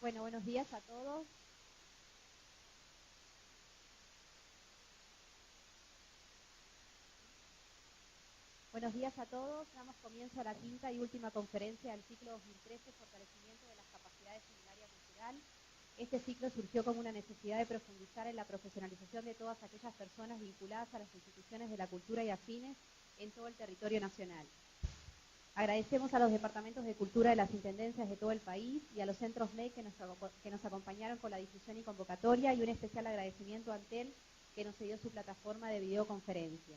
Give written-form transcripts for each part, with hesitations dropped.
Bueno, buenos días a todos. Buenos días a todos. Damos comienzo a la quinta y última conferencia del ciclo 2013, Fortalecimiento de las Capacidades en el Área Cultural. Este ciclo surgió como una necesidad de profundizar en la profesionalización de todas aquellas personas vinculadas a las instituciones de la cultura y afines en todo el territorio nacional. Agradecemos a los departamentos de cultura de las intendencias de todo el país y a los centros MEC que nos acompañaron con la difusión y convocatoria, y un especial agradecimiento a Antel, que nos cedió su plataforma de videoconferencia.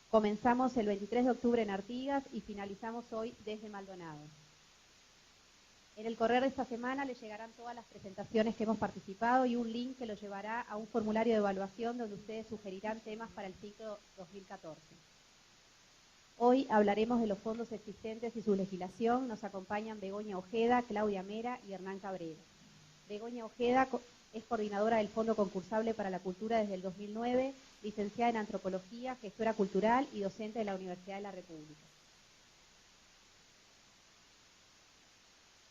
Comenzamos el 23 de octubre en Artigas y finalizamos hoy desde Maldonado. En el correr de esta semana le llegarán todas las presentaciones que hemos participado y un link que lo llevará a un formulario de evaluación donde ustedes sugerirán temas para el ciclo 2014. Hoy hablaremos de los fondos existentes y su legislación. Nos acompañan Begoña Ojeda, Claudia Mera y Hernán Cabrera. Begoña Ojeda es coordinadora del Fondo Concursable para la Cultura desde el 2009, licenciada en Antropología, gestora cultural y docente de la Universidad de la República.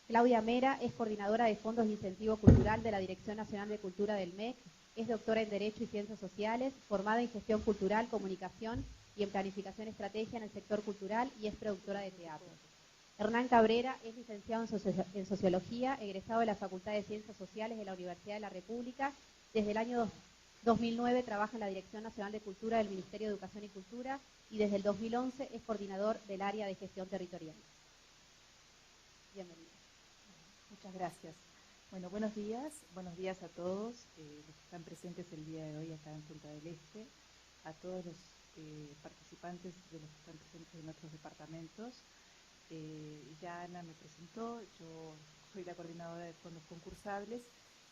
Claudia Mera es coordinadora de Fondos de Incentivo Cultural de la Dirección Nacional de Cultura del MEC, es doctora en Derecho y Ciencias Sociales, formada en Gestión Cultural, Comunicación y en Planificación Estrategia en el sector cultural y es productora de teatro. Hernán Cabrera es licenciado en Sociología, egresado de la Facultad de Ciencias Sociales de la Universidad de la República. Desde el año 2009 trabaja en la Dirección Nacional de Cultura del Ministerio de Educación y Cultura y desde el 2011 es coordinador del área de gestión territorial. Bienvenido. Muchas gracias. Bueno, buenos días a todos los que están presentes el día de hoy acá en Punta del Este, a todos los participantes de los que están presentes en otros departamentos. Ya Ana me presentó, yo soy la coordinadora de fondos concursables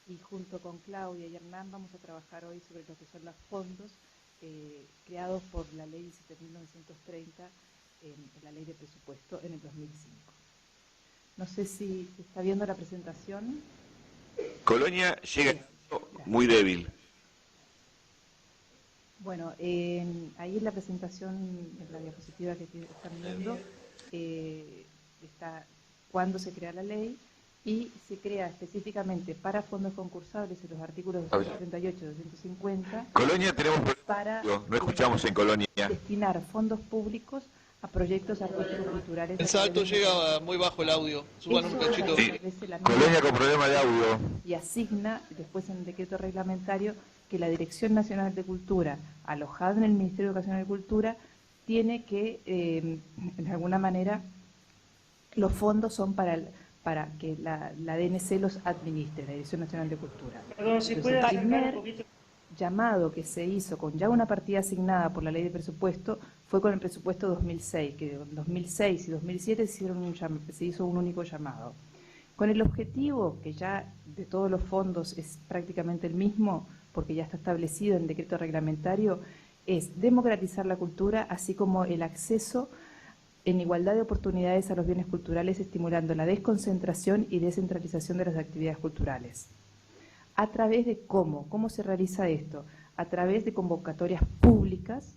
y junto con Claudia y Hernán vamos a trabajar hoy sobre lo que son los fondos creados por la ley 17.930 en la ley de presupuesto en el 2005. No sé si se está viendo la presentación. Colonia llega muy débil. Bueno, ahí en la presentación, en la diapositiva que están viendo, está cuándo se crea la ley y se crea específicamente para fondos concursables en los artículos 238 y 250. Colonia tenemos para no escuchamos en Colonia. Destinar fondos públicos a proyectos artísticos culturales. En Salto llega muy bajo el audio. Suban un cachito. Sí. Colonia con problema de audio. Y asigna después en el decreto reglamentario que la Dirección Nacional de Cultura, alojada en el Ministerio de Educación y Cultura, tiene que, de alguna manera, los fondos son para que la DNC los administre, la Dirección Nacional de Cultura. Perdón, si entonces, el primer llamado que se hizo con ya una partida asignada por la ley de presupuesto fue con el presupuesto 2006, que en 2006 y 2007 se hizo un único llamado. Con el objetivo, que ya de todos los fondos es prácticamente el mismo, porque ya está establecido en decreto reglamentario, es democratizar la cultura, así como el acceso en igualdad de oportunidades a los bienes culturales, estimulando la desconcentración y descentralización de las actividades culturales. ¿A través de cómo? ¿Cómo se realiza esto? A través de convocatorias públicas,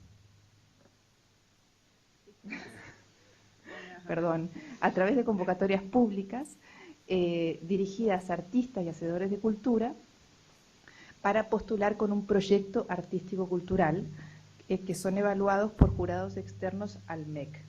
a través de convocatorias públicas dirigidas a artistas y hacedores de cultura para postular con un proyecto artístico-cultural que son evaluados por jurados externos al MEC.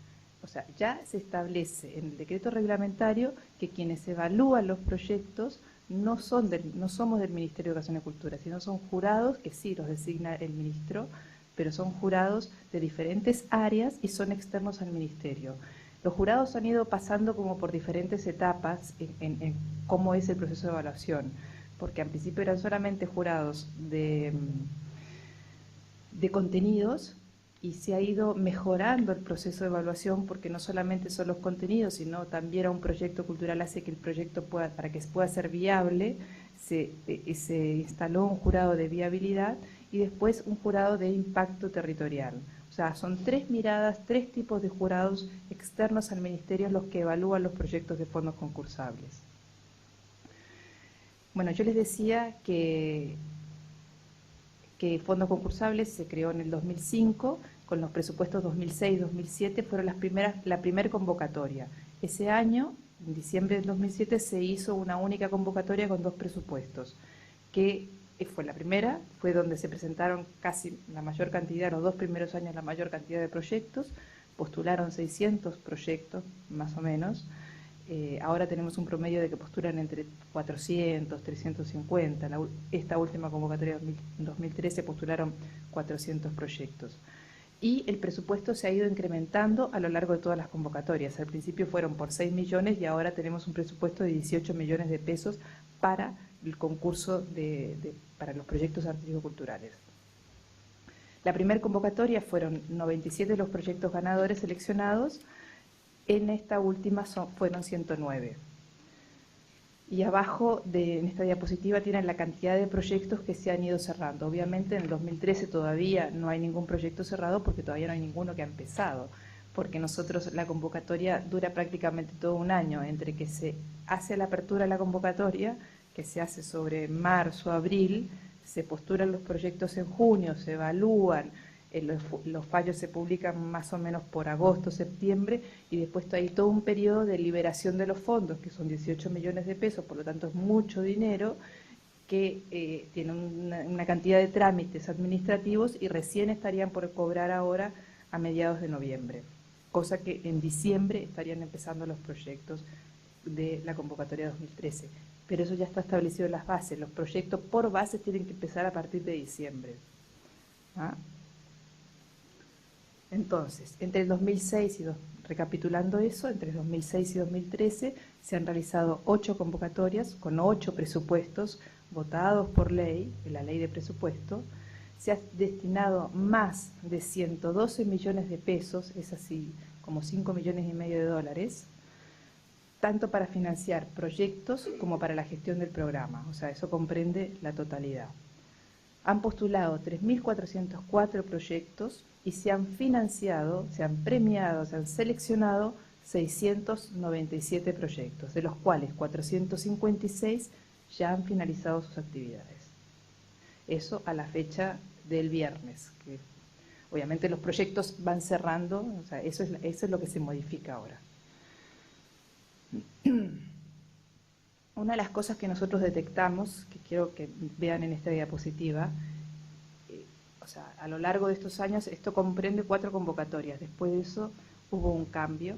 O sea, ya se establece en el decreto reglamentario que quienes evalúan los proyectos no somos del Ministerio de Educación y Cultura, sino son jurados que sí los designa el ministro, pero son jurados de diferentes áreas y son externos al ministerio. Los jurados han ido pasando como por diferentes etapas en cómo es el proceso de evaluación, porque al principio eran solamente jurados de contenidos y se ha ido mejorando el proceso de evaluación porque no solamente son los contenidos, sino también a un proyecto cultural hace que el proyecto para que pueda ser viable, se instaló un jurado de viabilidad y después un jurado de impacto territorial. O sea, son tres miradas, tres tipos de jurados externos al ministerio los que evalúan los proyectos de fondos concursables. Bueno, yo les decía que fondos concursables se creó en el 2005, con los presupuestos 2006-2007 fueron la primera convocatoria. Ese año en diciembre del 2007 se hizo una única convocatoria con 2 presupuestos, que fue la primera, fue donde se presentaron casi la mayor cantidad, los 2 primeros años la mayor cantidad de proyectos, postularon 600 proyectos más o menos. Ahora tenemos un promedio de que postulan entre 400, 350. Esta última convocatoria en 2013 postularon 400 proyectos. Y el presupuesto se ha ido incrementando a lo largo de todas las convocatorias. Al principio fueron por 6 millones y ahora tenemos un presupuesto de 18 millones de pesos para el concurso para los proyectos artístico-culturales. La primera convocatoria fueron 97 los proyectos ganadores seleccionados. En esta última fueron 109. Y abajo, en esta diapositiva, tienen la cantidad de proyectos que se han ido cerrando. Obviamente en el 2013 todavía no hay ningún proyecto cerrado porque todavía no hay ninguno que ha empezado. Porque nosotros, la convocatoria dura prácticamente todo un año, entre que se hace la apertura de la convocatoria, que se hace sobre marzo, abril, se postulan los proyectos en junio, se evalúan, los fallos se publican más o menos por agosto, septiembre, y después hay todo un periodo de liberación de los fondos, que son 18 millones de pesos, por lo tanto es mucho dinero, que tiene una cantidad de trámites administrativos y recién estarían por cobrar ahora a mediados de noviembre, cosa que en diciembre estarían empezando los proyectos de la convocatoria 2013. Pero eso ya está establecido en las bases, los proyectos por bases tienen que empezar a partir de diciembre. ¿Ah? Entonces, entre el 2006 recapitulando eso, entre el 2006 y 2013 se han realizado 8 convocatorias con 8 presupuestos votados por ley, en la ley de presupuesto. Se ha destinado más de 112 millones de pesos, es así como 5,5 millones de dólares, tanto para financiar proyectos como para la gestión del programa, o sea, eso comprende la totalidad. Han postulado 3.404 proyectos y se han financiado, se han premiado, se han seleccionado 697 proyectos, de los cuales 456 ya han finalizado sus actividades. Eso a la fecha del viernes, que obviamente los proyectos van cerrando, o sea, eso es lo que se modifica ahora. Una de las cosas que nosotros detectamos, que quiero que vean en esta diapositiva, o sea, a lo largo de estos años, esto comprende 4 convocatorias, después de eso hubo un cambio.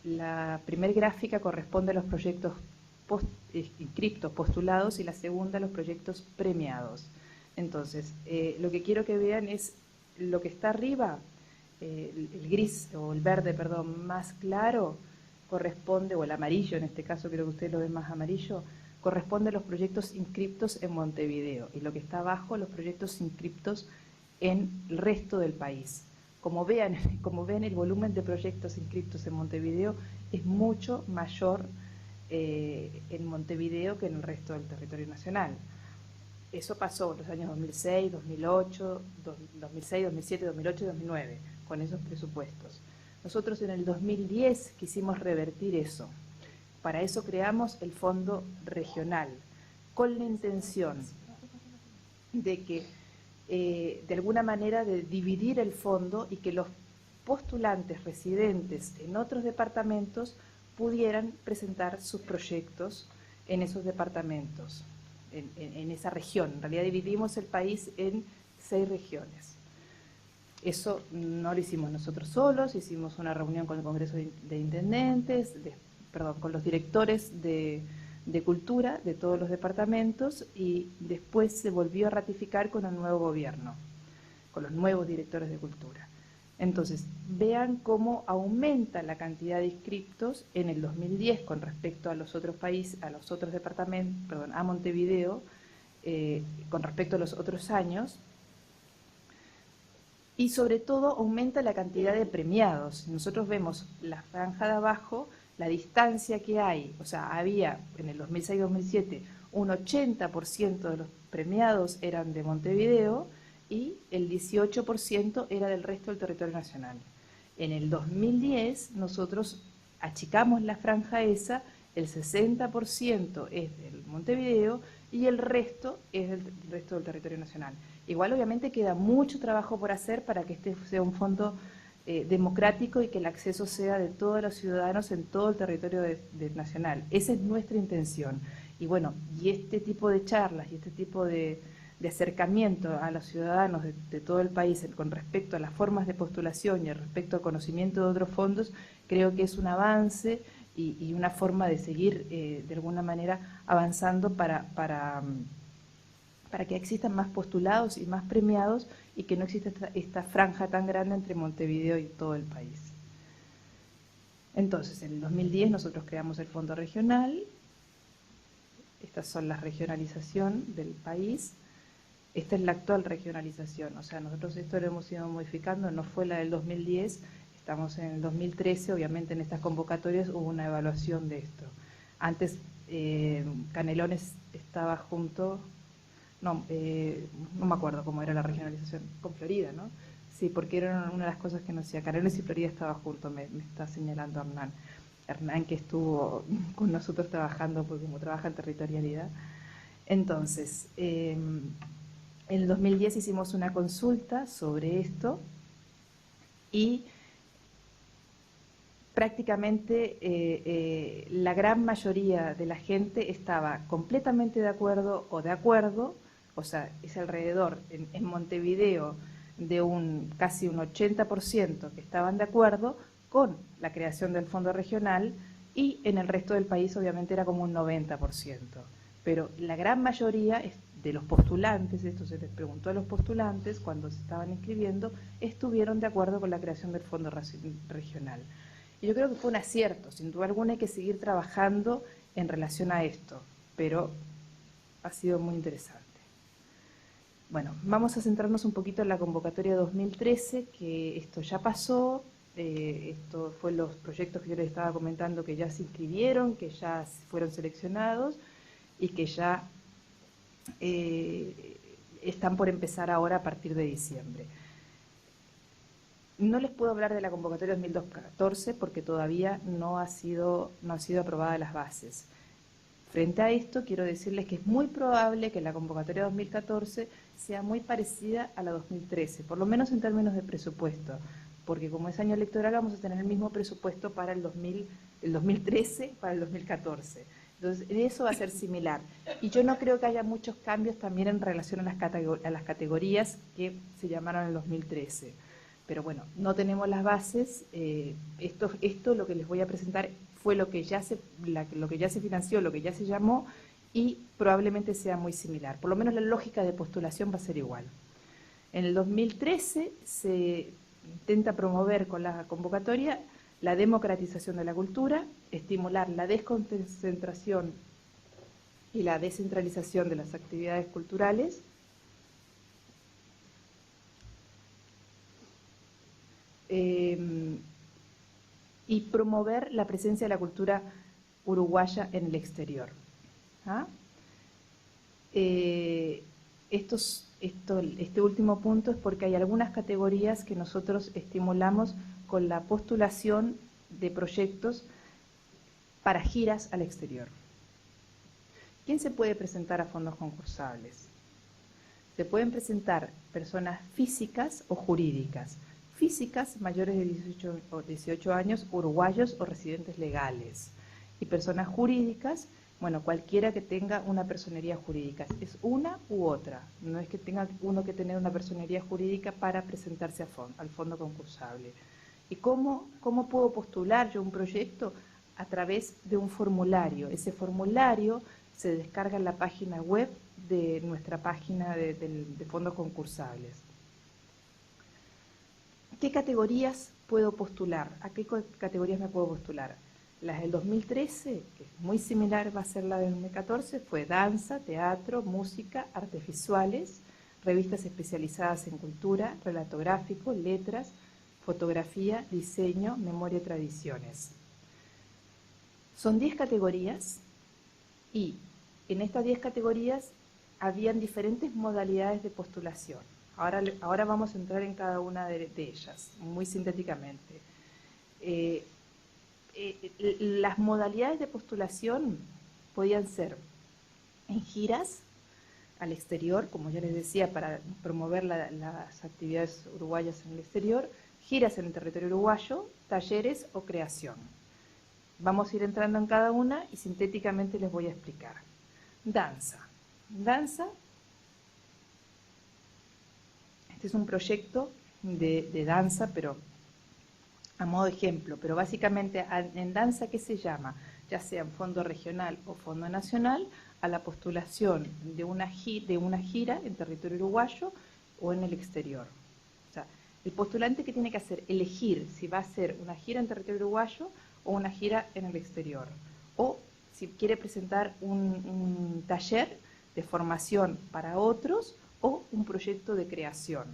La primera gráfica corresponde a los proyectos inscriptos, postulados, y la segunda a los proyectos premiados. Entonces, lo que quiero que vean es lo que está arriba, el gris, o el verde, perdón, más claro, corresponde, o el amarillo en este caso, creo que ustedes lo ven más amarillo, corresponde a los proyectos inscriptos en Montevideo, y lo que está abajo, los proyectos inscriptos en el resto del país. Como ven, el volumen de proyectos inscriptos en Montevideo es mucho mayor en Montevideo que en el resto del territorio nacional. Eso pasó en los años 2006, 2008, 2006, 2007, 2008 y 2009, con esos presupuestos. Nosotros en el 2010 quisimos revertir eso. Para eso creamos el Fondo Regional, con la intención de que, de alguna manera, de dividir el fondo y que los postulantes residentes en otros departamentos pudieran presentar sus proyectos en esos departamentos, en esa región. En realidad dividimos el país en 6 regiones. Eso no lo hicimos nosotros solos, hicimos una reunión con el Congreso de Intendentes, con los directores de Cultura de todos los departamentos, y después se volvió a ratificar con el nuevo gobierno, con los nuevos directores de Cultura. Entonces, vean cómo aumenta la cantidad de inscriptos en el 2010 con respecto a los otros países, a los otros departamentos, a Montevideo, con respecto a los otros años. Y sobre todo aumenta la cantidad de premiados. Nosotros vemos la franja de abajo, la distancia que hay, o sea, había en el 2006-2007 un 80% de los premiados eran de Montevideo y el 18% era del resto del territorio nacional. En el 2010 nosotros achicamos la franja esa, el 60% es del Montevideo y el resto es del resto del territorio nacional. Igual obviamente queda mucho trabajo por hacer para que este sea un fondo democrático y que el acceso sea de todos los ciudadanos en todo el territorio nacional. Esa es nuestra intención. Y bueno, y este tipo de charlas y este tipo de acercamiento a los ciudadanos de todo el país con respecto a las formas de postulación y respecto al conocimiento de otros fondos, creo que es un avance y una forma de seguir de alguna manera avanzando para que existan más postulados y más premiados y que no exista esta franja tan grande entre Montevideo y todo el país. Entonces, en el 2010 nosotros creamos el Fondo Regional. Estas son la regionalización del país. Esta es la actual regionalización, o sea, nosotros esto lo hemos ido modificando, no fue la del 2010, estamos en el 2013, obviamente en estas convocatorias hubo una evaluación de esto. Antes Canelones estaba junto, no me acuerdo cómo era la regionalización, con Florida, ¿no? Sí, porque era una de las cosas que nos decía, Canelones y Florida estaba junto, me está señalando Hernán que estuvo con nosotros trabajando, porque como trabaja en territorialidad. Entonces, en el 2010 hicimos una consulta sobre esto y prácticamente la gran mayoría de la gente estaba completamente de acuerdo, o sea, es alrededor, en Montevideo, de casi un 80% que estaban de acuerdo con la creación del Fondo Regional, y en el resto del país obviamente era como un 90%. Pero la gran mayoría de los postulantes, esto se les preguntó a los postulantes cuando se estaban inscribiendo, estuvieron de acuerdo con la creación del Fondo Regional. Y yo creo que fue un acierto, sin duda alguna hay que seguir trabajando en relación a esto, pero ha sido muy interesante. Bueno, vamos a centrarnos un poquito en la convocatoria 2013, que esto ya pasó, esto fue los proyectos que yo les estaba comentando que ya se inscribieron, que ya fueron seleccionados y que ya están por empezar ahora a partir de diciembre. No les puedo hablar de la convocatoria 2014 porque todavía no ha sido aprobada las bases. Frente a esto, quiero decirles que es muy probable que la convocatoria 2014 sea muy parecida a la 2013, por lo menos en términos de presupuesto, porque como es año electoral vamos a tener el mismo presupuesto para el 2013 para el 2014. Entonces, eso va a ser similar. Y yo no creo que haya muchos cambios también en relación a las categorías que se llamaron en el 2013. Pero bueno, no tenemos las bases. Esto lo que les voy a presentar fue lo que ya se financió, lo que ya se llamó, y probablemente sea muy similar. Por lo menos la lógica de postulación va a ser igual. En el 2013 se intenta promover con la convocatoria la democratización de la cultura, estimular la desconcentración y la descentralización de las actividades culturales, y promover la presencia de la cultura uruguaya en el exterior. ¿Ah? Este último punto es porque hay algunas categorías que nosotros estimulamos con la postulación de proyectos para giras al exterior. ¿Quién se puede presentar a fondos concursables? Se pueden presentar personas físicas o jurídicas. Físicas mayores de 18 años, uruguayos o residentes legales. Y personas jurídicas, bueno, cualquiera que tenga una personería jurídica. Es una u otra. No es que tenga uno que tener una personería jurídica para presentarse al fondo concursable. ¿Y cómo puedo postular yo un proyecto? A través de un formulario. Ese formulario se descarga en la página web de nuestra página de fondos concursables. ¿Qué categorías puedo postular? ¿A qué categorías me puedo postular? Las del 2013, que es muy similar, va a ser la del 2014, fue danza, teatro, música, artes visuales, revistas especializadas en cultura, relato gráfico, letras, fotografía, diseño, memoria y tradiciones. Son 10 categorías y en estas 10 categorías habían diferentes modalidades de postulación. Ahora vamos a entrar en cada una de ellas, muy sintéticamente. Las modalidades de postulación podían ser en giras al exterior, como ya les decía, para promover las actividades uruguayas en el exterior, giras en el territorio uruguayo, talleres o creación. Vamos a ir entrando en cada una y sintéticamente les voy a explicar. Danza. Danza, este es un proyecto de danza, pero a modo de ejemplo, pero básicamente en danza, ¿qué se llama? Ya sea en fondo regional o fondo nacional, a la postulación de una gira en territorio uruguayo o en el exterior. O sea, el postulante que tiene que hacer, elegir si va a hacer una gira en territorio uruguayo o una gira en el exterior. O si quiere presentar un taller de formación para otros o un proyecto de creación.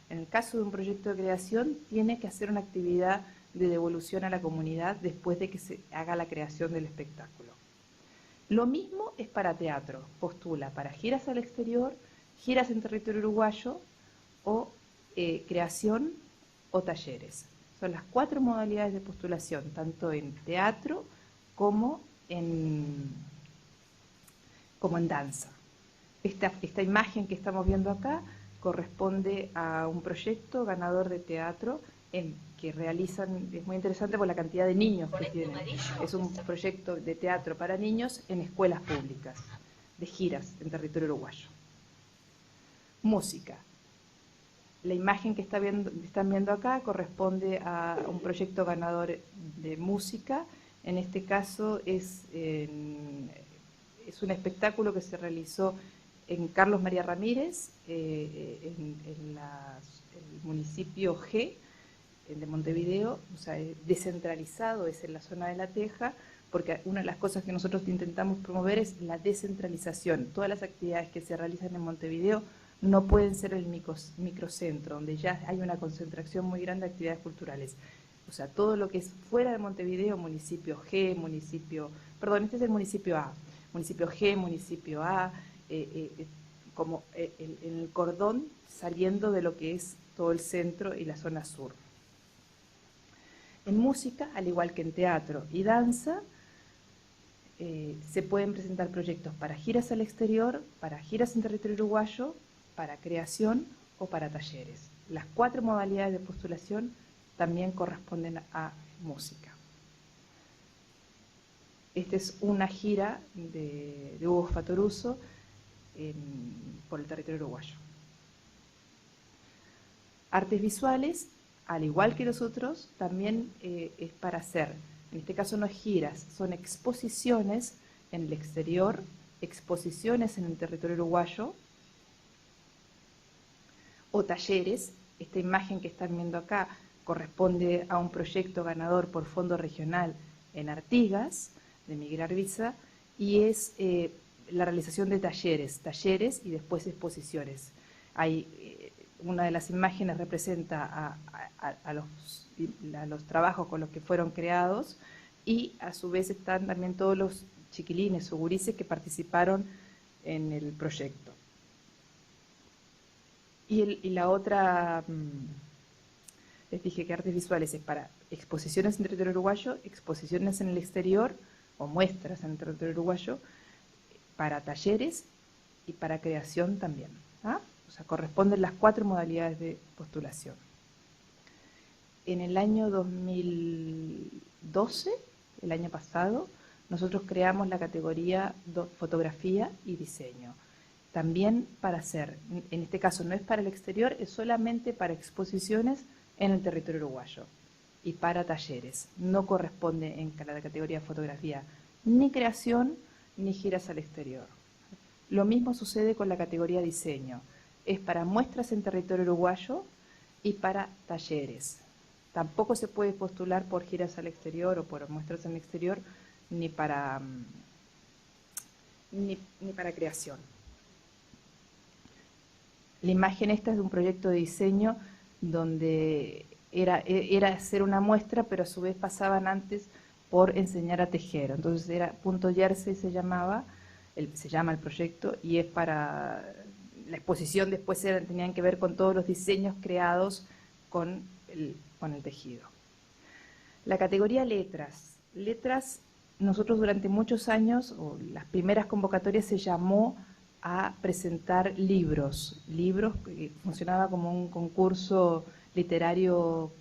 En el caso de un proyecto de creación, tiene que hacer una actividad de devolución a la comunidad después de que se haga la creación del espectáculo. Lo mismo es para teatro. Postula para giras al exterior, giras en territorio uruguayo o creación o talleres. Son las 4 modalidades de postulación, tanto en teatro como en danza. Esta imagen que estamos viendo acá corresponde a un proyecto ganador de teatro que realizan, es muy interesante por la cantidad de niños que tienen. Es un proyecto de teatro para niños en escuelas públicas, de giras en territorio uruguayo. Música. La imagen que están viendo acá corresponde a un proyecto ganador de música. En este caso es un espectáculo que se realizó en Carlos María Ramírez, en el municipio G de Montevideo, o sea, descentralizado, es en la zona de La Teja, porque una de las cosas que nosotros intentamos promover es la descentralización. Todas las actividades que se realizan en Montevideo no pueden ser el microcentro, donde ya hay una concentración muy grande de actividades culturales. O sea, todo lo que es fuera de Montevideo, municipio G, este es el municipio A, municipio G, municipio A, como en el cordón saliendo de lo que es todo el centro y la zona sur. En música, al igual que en teatro y danza, se pueden presentar proyectos para giras al exterior, para giras en territorio uruguayo, para creación o para talleres. Las 4 modalidades de postulación también corresponden a música. Esta es una gira de Hugo Fatoruso por el territorio uruguayo. Artes visuales, al igual que los otros, también es para hacer, en este caso no es giras, son exposiciones en el exterior, exposiciones en el territorio uruguayo, o talleres. Esta imagen que están viendo acá corresponde a un proyecto ganador por fondo regional en Artigas, de Miguel Arbiza, y es la realización de talleres y después exposiciones. Una de las imágenes representa a los trabajos con los que fueron creados, y a su vez están también todos los chiquilines o gurises que participaron en el proyecto. Y la otra, les dije que artes visuales es para exposiciones en territorio uruguayo, exposiciones en el exterior o muestras en el territorio uruguayo, para talleres y para creación también. O sea, corresponden las 4 modalidades de postulación. En el año 2012, el año pasado, nosotros creamos la categoría fotografía y diseño. También para hacer, en este caso no es para el exterior, es solamente para exposiciones en el territorio uruguayo y para talleres. No corresponde en la categoría de fotografía ni creación ni giras al exterior. Lo mismo sucede con la categoría diseño. Es para muestras en territorio uruguayo y para talleres. Tampoco se puede postular por giras al exterior o por muestras en el exterior, ni para creación. La imagen esta es de un proyecto de diseño donde era hacer una muestra, pero a su vez pasaban antes por enseñar a tejer. Entonces era Punto Jersey se llama el proyecto, y es para la exposición después tenían que ver con todos los diseños creados con el tejido. La categoría letras. Letras, nosotros durante muchos años, o las primeras convocatorias se llamó a presentar libros que funcionaba como un concurso literario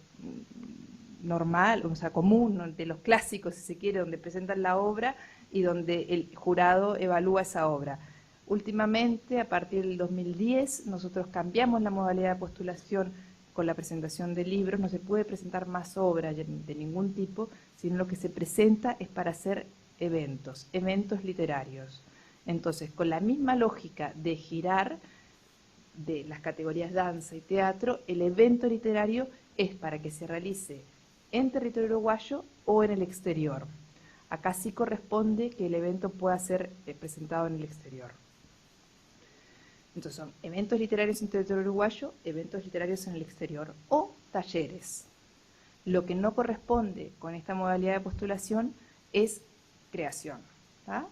normal, o sea, común, de los clásicos, si se quiere, donde presentan la obra y donde el jurado evalúa esa obra. Últimamente, a partir del 2010, nosotros cambiamos la modalidad de postulación con la presentación de libros. No se puede presentar más obra de ningún tipo, sino lo que se presenta es para hacer eventos literarios. Entonces, con la misma lógica de girar de las categorías danza y teatro, el evento literario es para que se realice en territorio uruguayo o en el exterior. Acá sí corresponde que el evento pueda ser presentado en el exterior. Entonces son eventos literarios en territorio uruguayo, eventos literarios en el exterior o talleres. Lo que no corresponde con esta modalidad de postulación es creación. ¿Tá?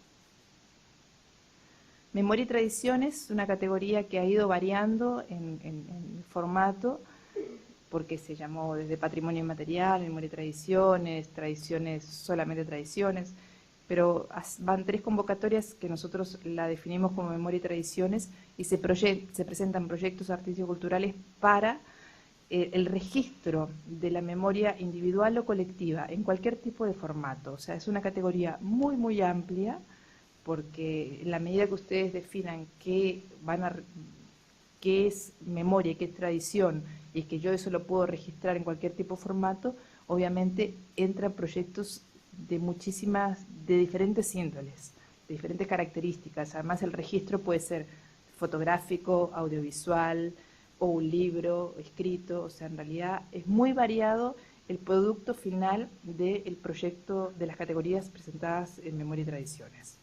Memoria y tradiciones es una categoría que ha ido variando en formato, porque se llamó desde patrimonio inmaterial, memoria y tradiciones, tradiciones, solamente tradiciones, pero van 3 convocatorias que nosotros la definimos como memoria y tradiciones y se presentan proyectos artístico-culturales para el registro de la memoria individual o colectiva en cualquier tipo de formato. O sea, es una categoría muy, muy amplia, porque en la medida que ustedes definan qué es memoria y qué es tradición, y que yo eso lo puedo registrar en cualquier tipo de formato, obviamente entran proyectos de diferentes índoles, de diferentes características. Además, el registro puede ser fotográfico, audiovisual, o un libro escrito. O sea, en realidad es muy variado el producto final del proyecto de las categorías presentadas en memoria y tradiciones.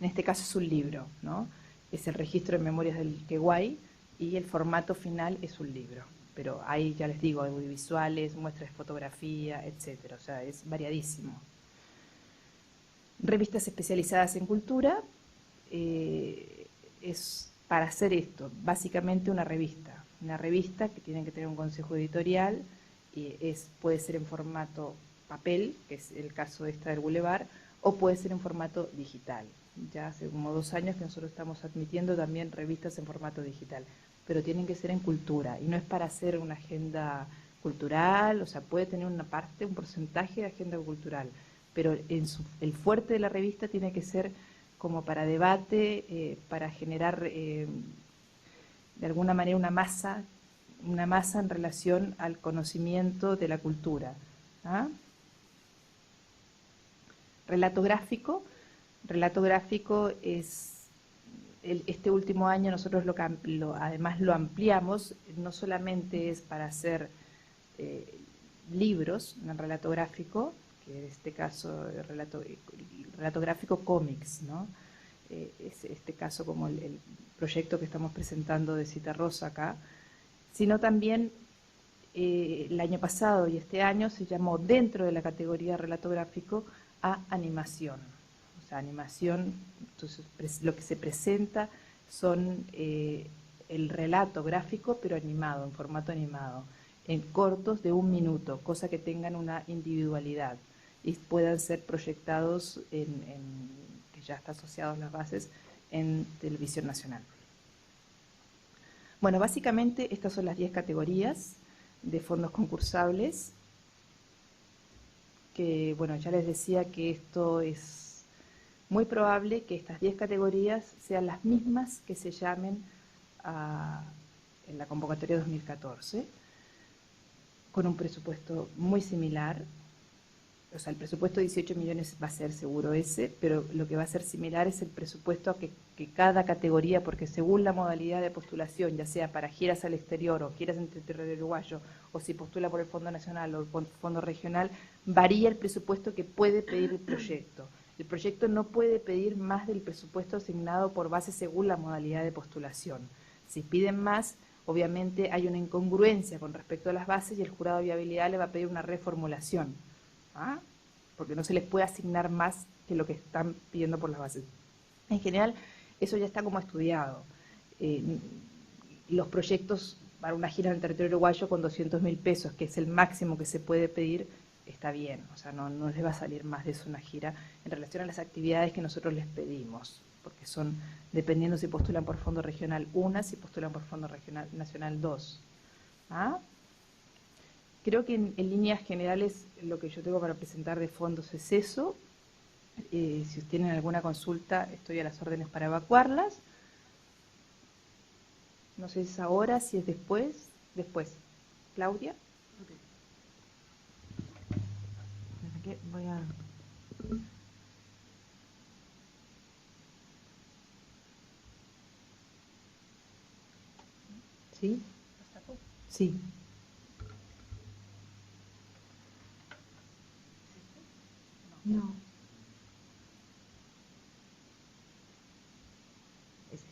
En este caso es un libro, ¿no? Es el registro de memorias del Queguay y el formato final es un libro. Pero ahí ya les digo, audiovisuales, muestras de fotografía, etcétera. O sea, es variadísimo. Revistas especializadas en cultura, es para hacer esto, básicamente una revista que tiene que tener un consejo editorial, y puede ser en formato papel, que es el caso de esta del Boulevard, o puede ser en formato digital. Ya hace como 2 años que nosotros estamos admitiendo también revistas en formato digital, pero tienen que ser en cultura, y no es para hacer una agenda cultural. O sea, puede tener una parte, un porcentaje de agenda cultural, pero el fuerte de la revista tiene que ser como para debate, para generar de alguna manera una masa en relación al conocimiento de la cultura. ¿Ah? Relato gráfico es, este último año nosotros además lo ampliamos, no solamente es para hacer libros en el relato gráfico, que en este caso el relato gráfico cómics, ¿no? Es este caso como el proyecto que estamos presentando de Citarrosa acá, sino también el año pasado y este año se llamó, dentro de la categoría relato gráfico, a animación. O sea, animación, entonces lo que se presenta son el relato gráfico, pero animado, en formato animado, en cortos de 1 minuto, cosa que tengan una individualidad y puedan ser proyectados que ya está asociado a las bases, en Televisión Nacional. Bueno, básicamente estas son las 10 categorías de fondos concursables, que bueno, ya les decía que esto es muy probable que estas 10 categorías sean las mismas que se llamen en la convocatoria 2014, con un presupuesto muy similar. O sea, el presupuesto de 18 millones va a ser seguro ese, pero lo que va a ser similar es el presupuesto que cada categoría, porque según la modalidad de postulación, ya sea para giras al exterior o giras en el territorio uruguayo, o si postula por el Fondo Nacional o el Fondo Regional, varía el presupuesto que puede pedir el proyecto. El proyecto no puede pedir más del presupuesto asignado por base según la modalidad de postulación. Si piden más, obviamente hay una incongruencia con respecto a las bases y el jurado de viabilidad le va a pedir una reformulación. ¿Ah? Porque no se les puede asignar más que lo que están pidiendo por las bases. En general, eso ya está como estudiado. Los proyectos para una gira en el territorio uruguayo con 200.000 pesos, que es el máximo que se puede pedir, está bien. O sea, no les va a salir más de eso una gira en relación a las actividades que nosotros les pedimos, porque son, dependiendo si postulan por Fondo Regional 1, si postulan por Fondo Regional Nacional 2. ¿Ah? Creo que en líneas generales lo que yo tengo para presentar de fondos es eso. Si tienen alguna consulta, estoy a las órdenes para evacuarlas. No sé si es ahora, si es después. Después. Claudia. Okay. Voy a... ¿Sí? Sí. No. Es este.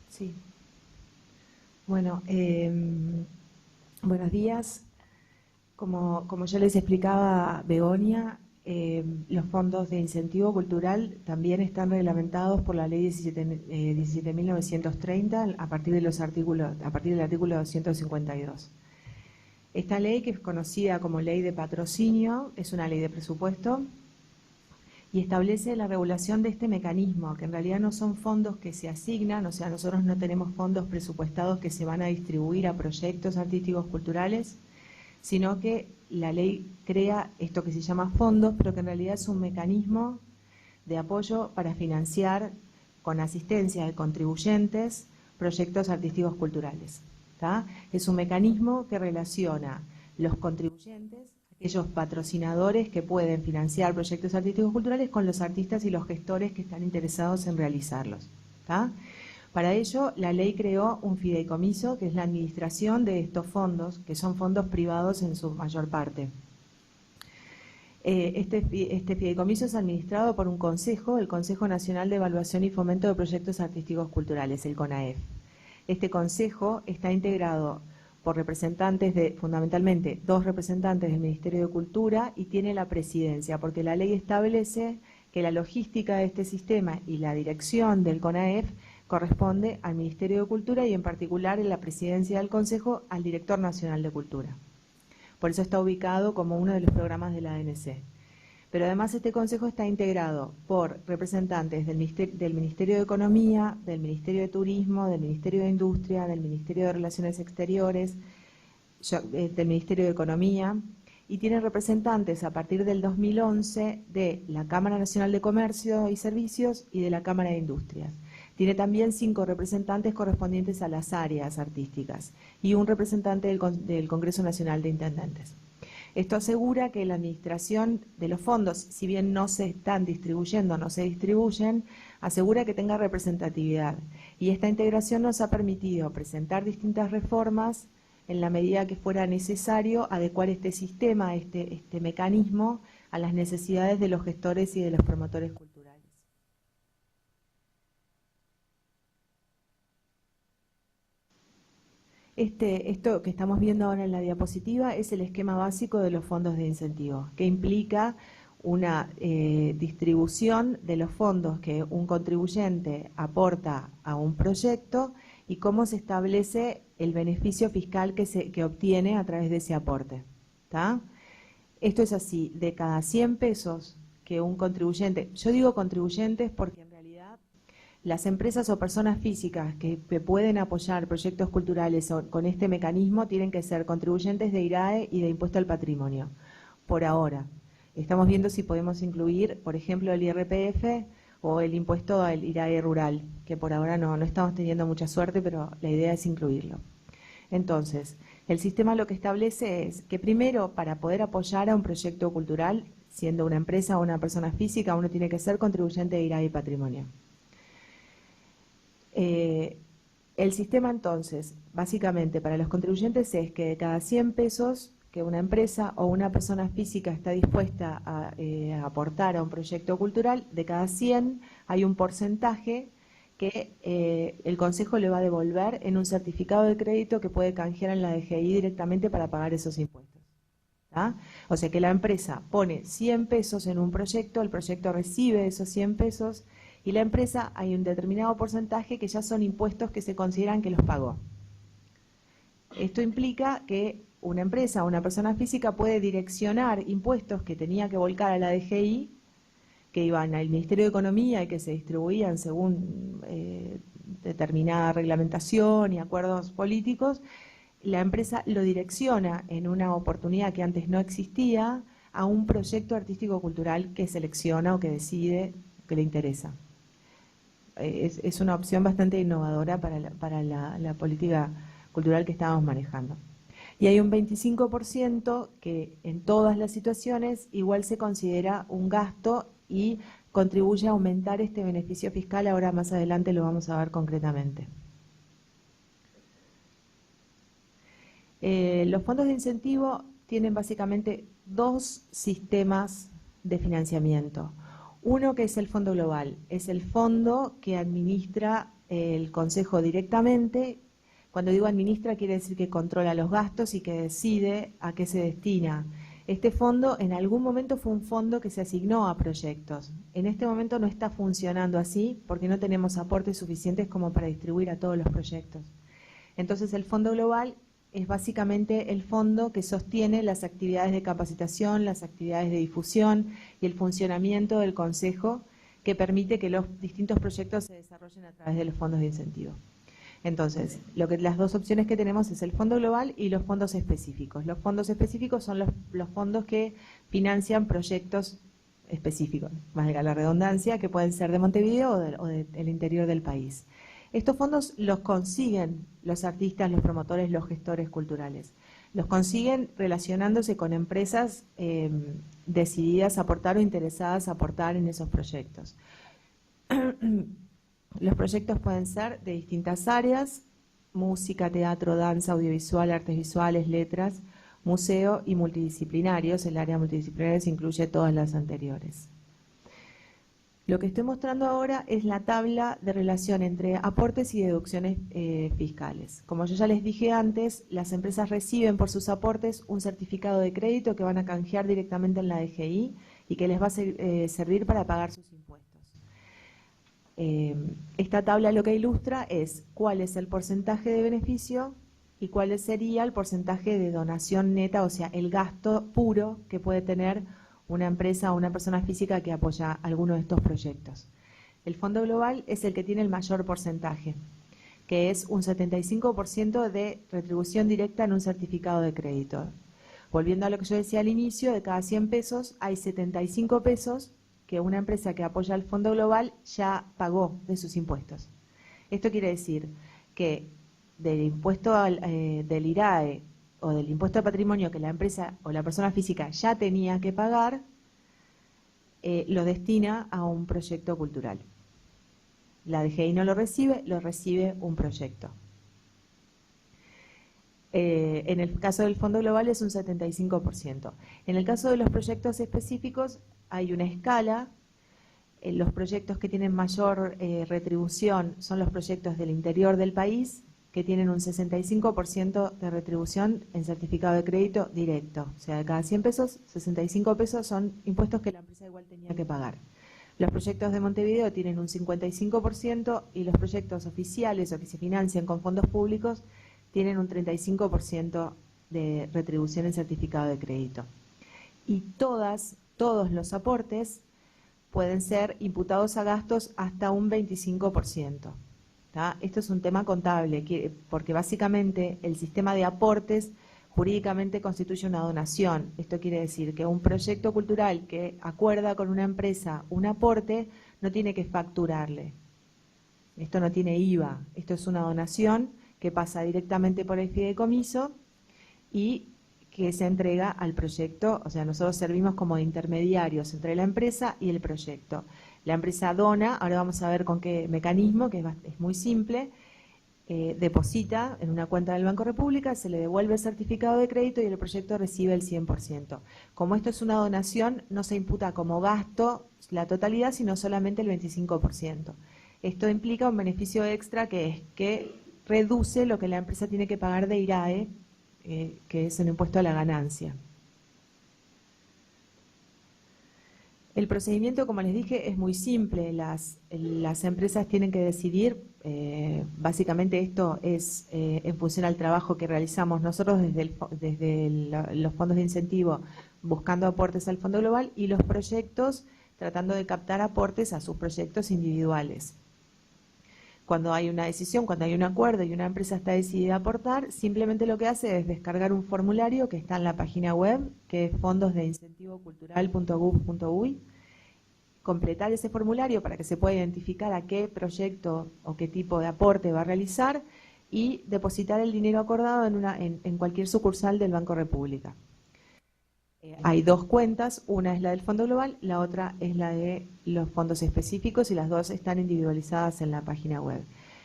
Sí. Bueno, buenos días. Como ya les explicaba Begoña, los fondos de incentivo cultural también están reglamentados por la ley 17.930 a partir del artículo 252. Esta ley, que es conocida como ley de patrocinio, es una ley de presupuesto y establece la regulación de este mecanismo, que en realidad no son fondos que se asignan, o sea, nosotros no tenemos fondos presupuestados que se van a distribuir a proyectos artísticos culturales, sino que la ley crea esto que se llama fondos, pero que en realidad es un mecanismo de apoyo para financiar con asistencia de contribuyentes proyectos artísticos culturales. ¿Tá? Es un mecanismo que relaciona los contribuyentes, aquellos patrocinadores que pueden financiar proyectos artísticos culturales, con los artistas y los gestores que están interesados en realizarlos. ¿Tá? Para ello, la ley creó un fideicomiso, que es la administración de estos fondos, que son fondos privados en su mayor parte. Este fideicomiso es administrado por un consejo, el Consejo Nacional de Evaluación y Fomento de Proyectos Artísticos Culturales, el CONAEF. Este consejo está integrado por representantes fundamentalmente 2 representantes del Ministerio de Cultura, y tiene la presidencia, porque la ley establece que la logística de este sistema y la dirección del CONAEF corresponde al Ministerio de Cultura, y en particular en la presidencia del Consejo al Director Nacional de Cultura. Por eso está ubicado como uno de los programas de la ANC. Pero además este Consejo está integrado por representantes del Ministerio de Economía, del Ministerio de Turismo, del Ministerio de Industria, del Ministerio de Relaciones Exteriores, del Ministerio de Economía, y tiene representantes a partir del 2011 de la Cámara Nacional de Comercio y Servicios y de la Cámara de Industrias. Tiene también 5 representantes correspondientes a las áreas artísticas y un representante del Congreso Nacional de Intendentes. Esto asegura que la administración de los fondos, si bien no se están distribuyendo, no se distribuyen, asegura que tenga representatividad. Y esta integración nos ha permitido presentar distintas reformas en la medida que fuera necesario adecuar este sistema, este mecanismo, a las necesidades de los gestores y de los promotores culturales. Esto que estamos viendo ahora en la diapositiva es el esquema básico de los fondos de incentivo, que implica una distribución de los fondos que un contribuyente aporta a un proyecto y cómo se establece el beneficio fiscal que obtiene a través de ese aporte. ¿Tá? Esto es así: de cada 100 pesos que un contribuyente, yo digo contribuyentes porque en realidad las empresas o personas físicas que pueden apoyar proyectos culturales con este mecanismo tienen que ser contribuyentes de IRAE y de Impuesto al Patrimonio. Por ahora, estamos viendo si podemos incluir, por ejemplo, el IRPF o el impuesto al IRAE rural, que por ahora no estamos teniendo mucha suerte, pero la idea es incluirlo. Entonces, el sistema lo que establece es que primero, para poder apoyar a un proyecto cultural, siendo una empresa o una persona física, uno tiene que ser contribuyente de IRAE y Patrimonio. El sistema entonces, básicamente para los contribuyentes, es que de cada 100 pesos que una empresa o una persona física está dispuesta a aportar a un proyecto cultural, de cada 100 hay un porcentaje que el Consejo le va a devolver en un certificado de crédito que puede canjear en la DGI directamente para pagar esos impuestos. ¿Ah? O sea que la empresa pone 100 pesos en un proyecto, el proyecto recibe esos 100 pesos, y la empresa, hay un determinado porcentaje que ya son impuestos que se consideran que los pagó. Esto implica que una empresa o una persona física puede direccionar impuestos que tenía que volcar a la DGI, que iban al Ministerio de Economía y que se distribuían según determinada reglamentación y acuerdos políticos. La empresa lo direcciona en una oportunidad que antes no existía a un proyecto artístico-cultural que selecciona o que decide que le interesa. Es una opción bastante innovadora para la política cultural que estábamos manejando. Y hay un 25% que en todas las situaciones igual se considera un gasto y contribuye a aumentar este beneficio fiscal. Ahora más adelante lo vamos a ver concretamente. Los fondos de incentivo tienen básicamente dos sistemas de financiamiento. Uno que es el Fondo Global, es el fondo que administra el Consejo directamente. Cuando digo administra, quiere decir que controla los gastos y que decide a qué se destina. Este fondo en algún momento fue un fondo que se asignó a proyectos. En este momento no está funcionando así porque no tenemos aportes suficientes como para distribuir a todos los proyectos. Entonces el Fondo Global es básicamente el fondo que sostiene las actividades de capacitación, las actividades de difusión y el funcionamiento del Consejo, que permite que los distintos proyectos se desarrollen a través de los fondos de incentivo. Entonces, las dos opciones que tenemos es el Fondo Global y los fondos específicos. Los fondos específicos son los fondos que financian proyectos específicos, valga la redundancia, que pueden ser de Montevideo o del interior del país. Estos fondos los consiguen los artistas, los promotores, los gestores culturales. Los consiguen relacionándose con empresas decididas a aportar o interesadas a aportar en esos proyectos. Los proyectos pueden ser de distintas áreas: música, teatro, danza, audiovisual, artes visuales, letras, museo y multidisciplinarios. El área multidisciplinaria se incluye todas las anteriores. Lo que estoy mostrando ahora es la tabla de relación entre aportes y deducciones fiscales. Como yo ya les dije antes, las empresas reciben por sus aportes un certificado de crédito que van a canjear directamente en la DGI y que les va a servir para pagar sus impuestos. Esta tabla lo que ilustra es cuál es el porcentaje de beneficio y cuál sería el porcentaje de donación neta, o sea, el gasto puro que puede tener una empresa o una persona física que apoya alguno de estos proyectos. El Fondo Global es el que tiene el mayor porcentaje, que es un 75% de retribución directa en un certificado de crédito. Volviendo a lo que yo decía al inicio, de cada 100 pesos hay 75 pesos que una empresa que apoya al Fondo Global ya pagó de sus impuestos. Esto quiere decir que del impuesto del IRAE o del impuesto de patrimonio que la empresa o la persona física ya tenía que pagar, lo destina a un proyecto cultural. La DGI no lo recibe un proyecto. En el caso del Fondo Global es un 75%. En el caso de los proyectos específicos hay una escala. Los proyectos que tienen mayor retribución son los proyectos del interior del país, que tienen un 65% de retribución en certificado de crédito directo. O sea, de cada 100 pesos, 65 pesos son impuestos que la empresa igual tenía que pagar. Los proyectos de Montevideo tienen un 55% y los proyectos oficiales o que se financian con fondos públicos tienen un 35% de retribución en certificado de crédito. Y todos los aportes pueden ser imputados a gastos hasta un 25%. ¿tá? Esto es un tema contable, porque básicamente el sistema de aportes jurídicamente constituye una donación. Esto quiere decir que un proyecto cultural que acuerda con una empresa un aporte no tiene que facturarle. Esto no tiene IVA, esto es una donación que pasa directamente por el fideicomiso y que se entrega al proyecto. O sea, nosotros servimos como intermediarios entre la empresa y el proyecto. La empresa dona, ahora vamos a ver con qué mecanismo, que es muy simple, deposita en una cuenta del Banco República, se le devuelve el certificado de crédito y el proyecto recibe el 100%. Como esto es una donación, no se imputa como gasto la totalidad, sino solamente el 25%. Esto implica un beneficio extra que es que reduce lo que la empresa tiene que pagar de IRAE, que es el impuesto a la ganancia. El procedimiento, como les dije, es muy simple. Las empresas tienen que decidir, básicamente esto es en función al trabajo que realizamos nosotros desde los fondos de incentivo, buscando aportes al Fondo Global, y los proyectos tratando de captar aportes a sus proyectos individuales. Cuando hay una decisión, cuando hay un acuerdo y una empresa está decidida a aportar, simplemente lo que hace es descargar un formulario que está en la página web, que es fondosdeincentivocultural.gov.uy, completar ese formulario para que se pueda identificar a qué proyecto o qué tipo de aporte va a realizar y depositar el dinero acordado en cualquier sucursal del Banco República. Hay dos cuentas, una es la del Fondo Global, la otra es la de los fondos específicos y las dos están individualizadas en la página web.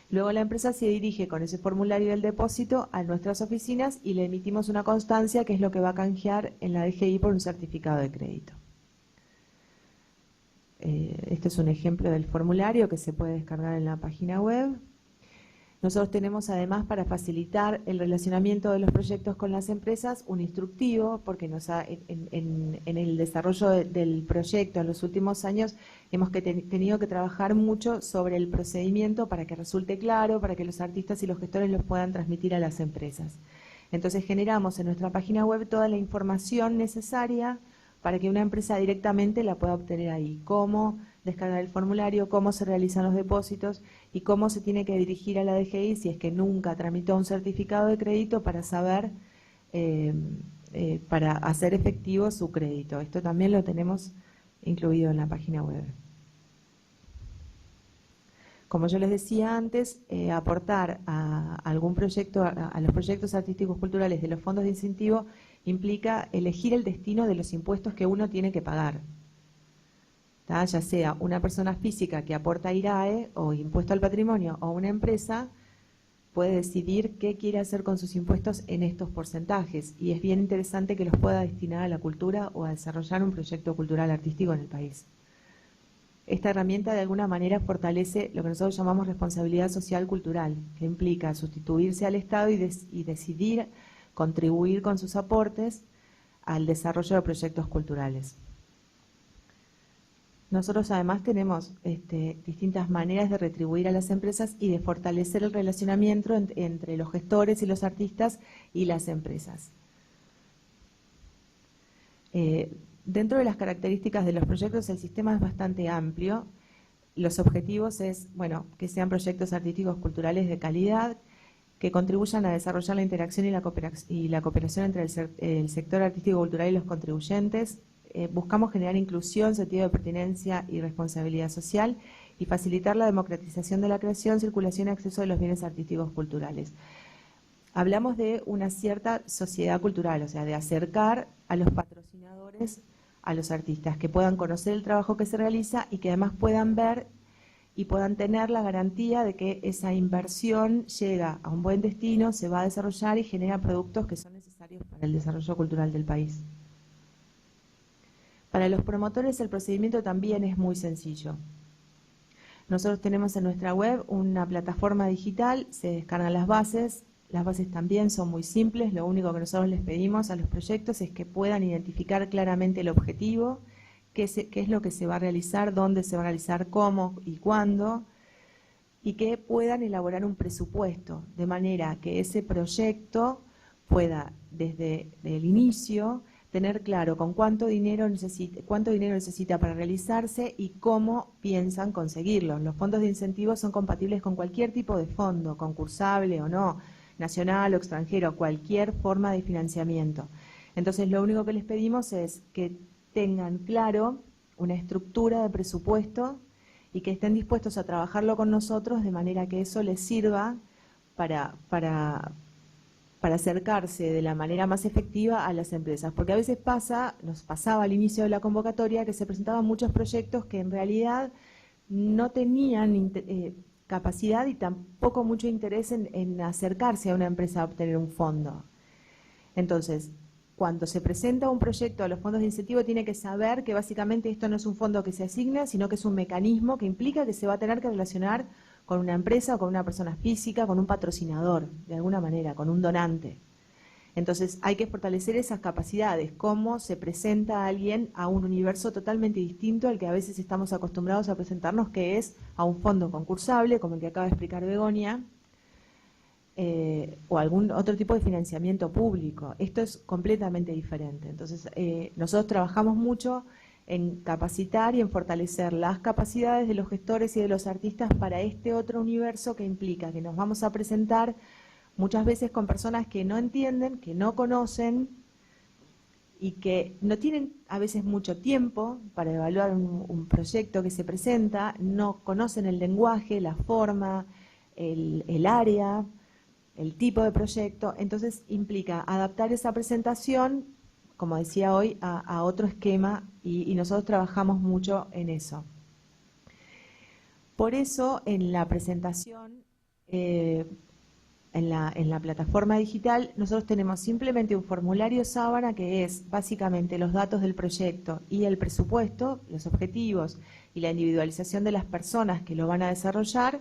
Luego la empresa se dirige con ese formulario del depósito a nuestras oficinas y le emitimos una constancia que es lo que va a canjear en la DGI por un certificado de crédito. Este es un ejemplo del formulario que se puede descargar en la página web. Nosotros tenemos además, para facilitar el relacionamiento de los proyectos con las empresas, un instructivo, porque en el desarrollo del proyecto en los últimos años hemos tenido que trabajar mucho sobre el procedimiento para que resulte claro, para que los artistas y los gestores los puedan transmitir a las empresas. Entonces generamos en nuestra página web toda la información necesaria para que una empresa directamente la pueda obtener ahí. Cómo descargar el formulario, cómo se realizan los depósitos y cómo se tiene que dirigir a la DGI si es que nunca tramitó un certificado de crédito para saber, para hacer efectivo su crédito. Esto también lo tenemos incluido en la página web. Como yo les decía antes, aportar a algún proyecto, a los proyectos artísticos culturales de los fondos de incentivo implica elegir el destino de los impuestos que uno tiene que pagar. Ya sea una persona física que aporta IRAE o impuesto al patrimonio o una empresa, puede decidir qué quiere hacer con sus impuestos en estos porcentajes. Y es bien interesante que los pueda destinar a la cultura o a desarrollar un proyecto cultural artístico en el país. Esta herramienta de alguna manera fortalece lo que nosotros llamamos responsabilidad social cultural, que implica sustituirse al Estado y decidir contribuir con sus aportes al desarrollo de proyectos culturales. Nosotros además tenemos distintas maneras de retribuir a las empresas y de fortalecer el relacionamiento entre los gestores y los artistas y las empresas. Dentro de las características de los proyectos, el sistema es bastante amplio. Los objetivos es, bueno, que sean proyectos artísticos culturales de calidad, que contribuyan a desarrollar la interacción y la cooperación entre el sector artístico cultural y los contribuyentes. Buscamos generar inclusión, sentido de pertinencia y responsabilidad social y facilitar la democratización de la creación, circulación y acceso de los bienes artísticos culturales. Hablamos de una cierta sociedad cultural, o sea, de acercar a los patrocinadores a los artistas, que puedan conocer el trabajo que se realiza y que además puedan ver y puedan tener la garantía de que esa inversión llega a un buen destino, se va a desarrollar y genera productos que son necesarios para el desarrollo cultural del país. Para los promotores el procedimiento también es muy sencillo. Nosotros tenemos en nuestra web una plataforma digital, se descargan las bases también son muy simples, lo único que nosotros les pedimos a los proyectos es que puedan identificar claramente el objetivo, qué es lo que se va a realizar, dónde se va a realizar, cómo y cuándo, y que puedan elaborar un presupuesto, de manera que ese proyecto pueda, desde el inicio, tener claro con cuánto dinero necesita para realizarse y cómo piensan conseguirlo. Los fondos de incentivos son compatibles con cualquier tipo de fondo, concursable o no, nacional o extranjero, cualquier forma de financiamiento. Entonces, lo único que les pedimos es que tengan claro una estructura de presupuesto y que estén dispuestos a trabajarlo con nosotros de manera que eso les sirva para acercarse de la manera más efectiva a las empresas. Porque a veces nos pasaba al inicio de la convocatoria que se presentaban muchos proyectos que en realidad no tenían capacidad y tampoco mucho interés en acercarse a una empresa a obtener un fondo. Entonces, cuando se presenta un proyecto a los fondos de incentivo, tiene que saber que básicamente esto no es un fondo que se asigna, sino que es un mecanismo que implica que se va a tener que relacionar con una empresa o con una persona física, con un patrocinador, de alguna manera, con un donante. Entonces hay que fortalecer esas capacidades, cómo se presenta a alguien a un universo totalmente distinto al que a veces estamos acostumbrados a presentarnos, que es a un fondo concursable, como el que acaba de explicar Begonia, o algún otro tipo de financiamiento público. Esto es completamente diferente. Entonces nosotros trabajamos mucho en capacitar y en fortalecer las capacidades de los gestores y de los artistas para este otro universo, que implica que nos vamos a presentar muchas veces con personas que no entienden, que no conocen y que no tienen a veces mucho tiempo para evaluar un proyecto que se presenta, no conocen el lenguaje, la forma, el área, el tipo de proyecto. Entonces implica adaptar esa presentación, como decía hoy, a otro esquema, y nosotros trabajamos mucho en eso. Por eso en la presentación, en la plataforma digital, nosotros tenemos simplemente un formulario sábana que es básicamente los datos del proyecto y el presupuesto, los objetivos y la individualización de las personas que lo van a desarrollar,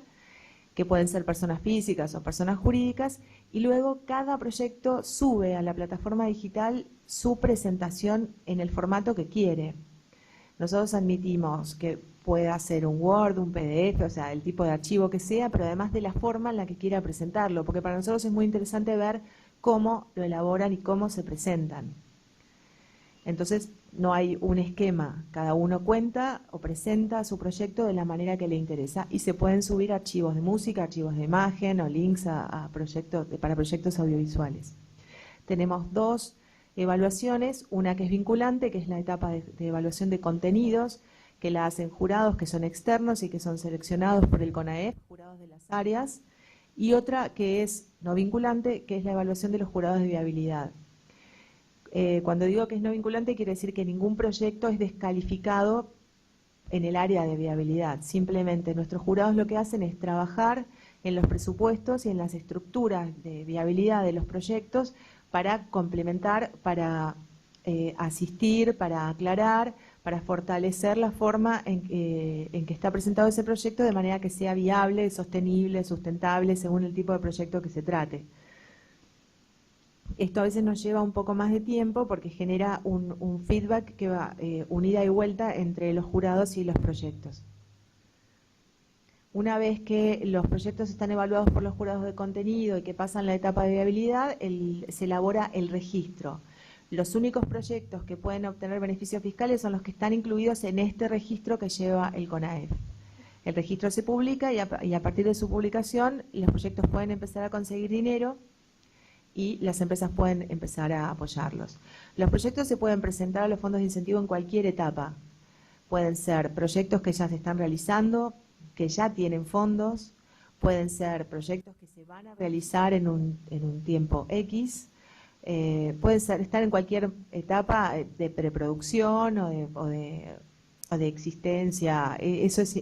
que pueden ser personas físicas o personas jurídicas, y luego cada proyecto sube a la plataforma digital su presentación en el formato que quiere. Nosotros admitimos que pueda ser un Word, un PDF, o sea, el tipo de archivo que sea, pero además de la forma en la que quiera presentarlo, porque para nosotros es muy interesante ver cómo lo elaboran y cómo se presentan. Entonces, no hay un esquema, cada uno cuenta o presenta su proyecto de la manera que le interesa, y se pueden subir archivos de música, archivos de imagen o links para proyectos audiovisuales. Tenemos dos evaluaciones, una que es vinculante, que es la etapa de evaluación de contenidos, que la hacen jurados que son externos y que son seleccionados por el CONAEF, jurados de las áreas, y otra que es no vinculante, que es la evaluación de los jurados de viabilidad. Cuando digo que es no vinculante, quiere decir que ningún proyecto es descalificado en el área de viabilidad. Simplemente nuestros jurados lo que hacen es trabajar en los presupuestos y en las estructuras de viabilidad de los proyectos para complementar, para asistir, para aclarar, para fortalecer la forma en que está presentado ese proyecto de manera que sea viable, sostenible, sustentable, según el tipo de proyecto que se trate. Esto a veces nos lleva un poco más de tiempo porque genera un feedback que va un ida y vuelta entre los jurados y los proyectos. Una vez que los proyectos están evaluados por los jurados de contenido y que pasan la etapa de viabilidad, se elabora el registro. Los únicos proyectos que pueden obtener beneficios fiscales son los que están incluidos en este registro que lleva el CONAEF. El registro se publica y a partir de su publicación los proyectos pueden empezar a conseguir dinero y las empresas pueden empezar a apoyarlos. Los proyectos se pueden presentar a los fondos de incentivo en cualquier etapa. Pueden ser proyectos que ya se están realizando, que ya tienen fondos, pueden ser proyectos que se van a realizar en un tiempo X, pueden estar en cualquier etapa de preproducción o de existencia. Eso es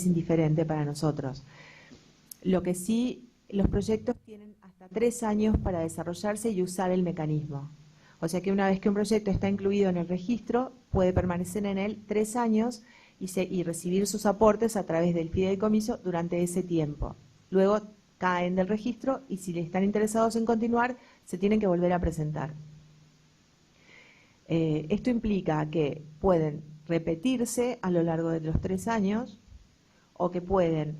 indiferente para nosotros. Lo que sí, los proyectos tienen hasta 3 años para desarrollarse y usar el mecanismo. O sea que una vez que un proyecto está incluido en el registro, puede permanecer en él 3 años y recibir sus aportes a través del fideicomiso durante ese tiempo. Luego caen del registro y si están interesados en continuar, se tienen que volver a presentar. Esto implica que pueden repetirse a lo largo de los 3 años o que pueden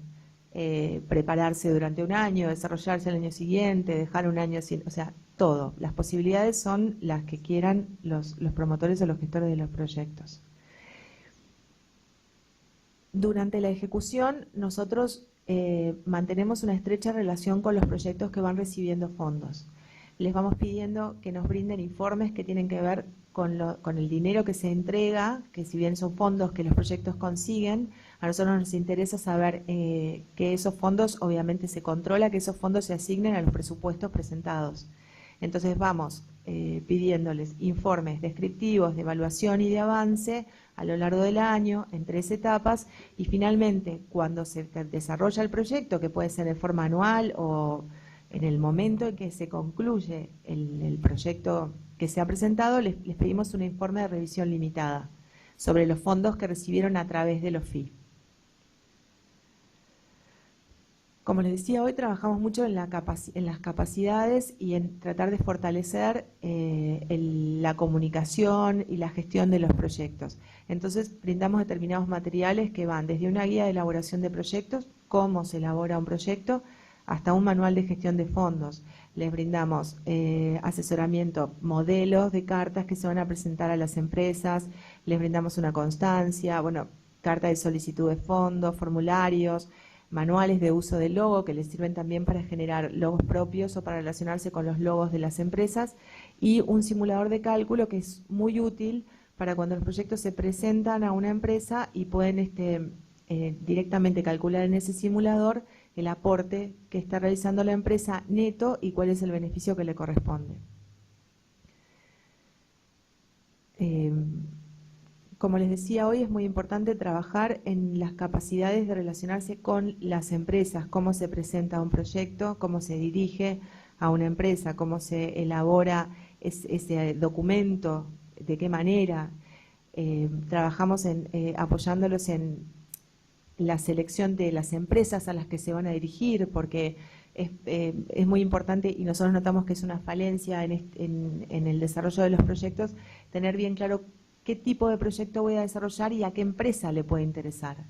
prepararse durante un año, desarrollarse el año siguiente, dejar un año sin, o sea, todo. Las posibilidades son las que quieran los promotores o los gestores de los proyectos. Durante la ejecución, nosotros mantenemos una estrecha relación con los proyectos que van recibiendo fondos. Les vamos pidiendo que nos brinden informes que tienen que ver con el dinero que se entrega, que si bien son fondos que los proyectos consiguen, a nosotros nos interesa saber que esos fondos, obviamente se controla que esos fondos se asignen a los presupuestos presentados. Entonces vamos pidiéndoles informes descriptivos de evaluación y de avance a lo largo del año, en 3 etapas, y finalmente cuando se desarrolla el proyecto, que puede ser de forma anual o en el momento en que se concluye el proyecto que se ha presentado, les pedimos un informe de revisión limitada sobre los fondos que recibieron a través de los FI. Como les decía, hoy trabajamos mucho en las capacidades y en tratar de fortalecer la comunicación y la gestión de los proyectos. Entonces, brindamos determinados materiales que van desde una guía de elaboración de proyectos, cómo se elabora un proyecto, hasta un manual de gestión de fondos. Les brindamos asesoramiento, modelos de cartas que se van a presentar a las empresas, les brindamos una constancia, bueno, carta de solicitud de fondos, formularios, manuales de uso del logo que les sirven también para generar logos propios o para relacionarse con los logos de las empresas, y un simulador de cálculo que es muy útil para cuando los proyectos se presentan a una empresa y pueden directamente calcular en ese simulador el aporte que está realizando la empresa neto y cuál es el beneficio que le corresponde. Como les decía, hoy es muy importante trabajar en las capacidades de relacionarse con las empresas, cómo se presenta un proyecto, cómo se dirige a una empresa, cómo se elabora ese documento, de qué manera. Trabajamos apoyándolos en la selección de las empresas a las que se van a dirigir, porque es muy importante y nosotros notamos que es una falencia en el desarrollo de los proyectos, tener bien claro qué tipo de proyecto voy a desarrollar y a qué empresa le puede interesar.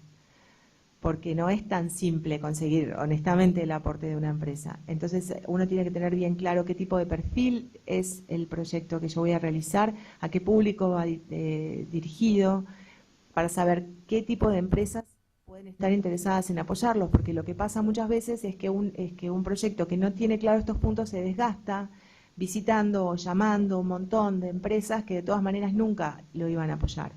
Porque no es tan simple conseguir honestamente el aporte de una empresa. Entonces uno tiene que tener bien claro qué tipo de perfil es el proyecto que yo voy a realizar, a qué público va dirigido, para saber qué tipo de empresas pueden estar interesadas en apoyarlos, porque lo que pasa muchas veces es que un proyecto que no tiene claro estos puntos se desgasta, visitando o llamando un montón de empresas que de todas maneras nunca lo iban a apoyar.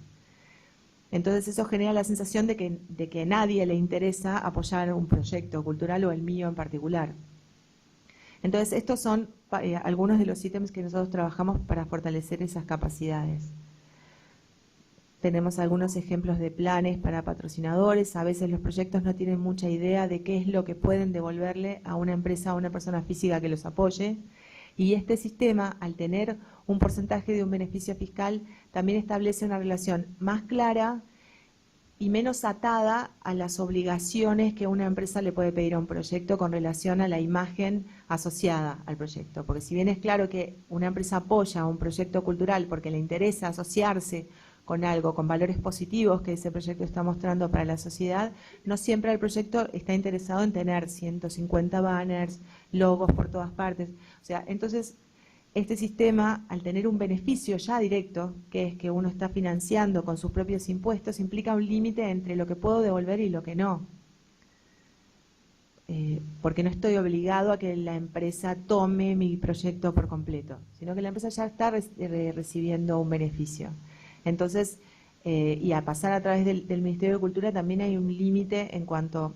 Entonces eso genera la sensación de que a nadie le interesa apoyar un proyecto cultural o el mío en particular. Entonces estos son algunos de los ítems que nosotros trabajamos para fortalecer esas capacidades. Tenemos algunos ejemplos de planes para patrocinadores. A veces los proyectos no tienen mucha idea de qué es lo que pueden devolverle a una empresa o a una persona física que los apoye. Y este sistema, al tener un porcentaje de un beneficio fiscal, también establece una relación más clara y menos atada a las obligaciones que una empresa le puede pedir a un proyecto con relación a la imagen asociada al proyecto. Porque si bien es claro que una empresa apoya un proyecto cultural porque le interesa asociarse con algo, con valores positivos que ese proyecto está mostrando para la sociedad, no siempre el proyecto está interesado en tener 150 banners, logos por todas partes. O sea, entonces, este sistema, al tener un beneficio ya directo, que es que uno está financiando con sus propios impuestos, implica un límite entre lo que puedo devolver y lo que no. Porque no estoy obligado a que la empresa tome mi proyecto por completo, sino que la empresa ya está recibiendo un beneficio. Entonces, y a pasar a través del Ministerio de Cultura también hay un límite en cuanto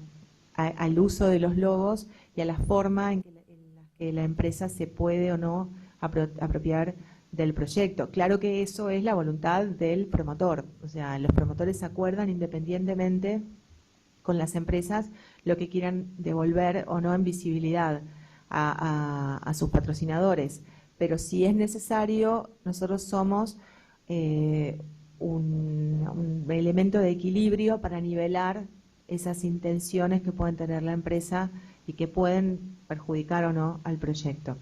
al uso de los logos y a la forma en la que la empresa se puede o no apropiar del proyecto. Claro que eso es la voluntad del promotor, o sea, los promotores acuerdan independientemente con las empresas lo que quieran devolver o no en visibilidad a sus patrocinadores, pero si es necesario, nosotros somos un elemento de equilibrio para nivelar esas intenciones que pueden tener la empresa y que pueden perjudicar o no al proyecto.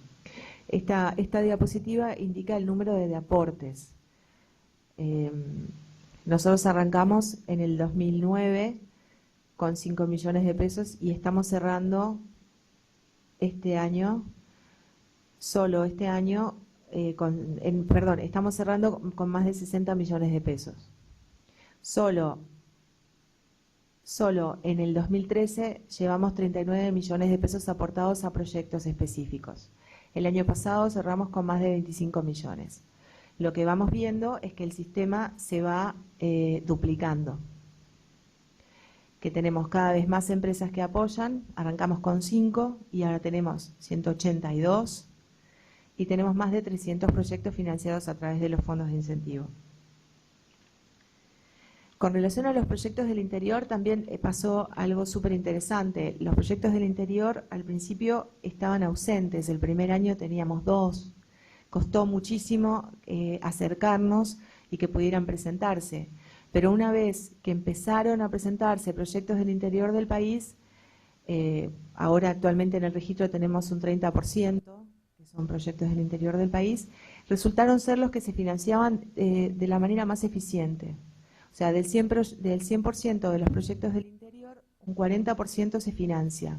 Esta diapositiva indica el número de aportes. Nosotros arrancamos en el 2009 con 5 millones de pesos y estamos cerrando este año, solo este año, estamos cerrando con más de 60 millones de pesos. Solo en el 2013 llevamos 39 millones de pesos aportados a proyectos específicos. El año pasado cerramos con más de 25 millones. Lo que vamos viendo es que el sistema se va duplicando, que tenemos cada vez más empresas que apoyan, arrancamos con 5 y ahora tenemos 182 y tenemos más de 300 proyectos financiados a través de los fondos de incentivo. Con relación a los proyectos del interior también pasó algo súper interesante. Los proyectos del interior al principio estaban ausentes, el primer año teníamos 2, costó muchísimo acercarnos y que pudieran presentarse. Pero una vez que empezaron a presentarse proyectos del interior del país, Ahora actualmente en el registro tenemos un 30%, que son proyectos del interior del país, resultaron ser los que se financiaban de la manera más eficiente. O sea, del 100% de los proyectos del interior, un 40% se financia.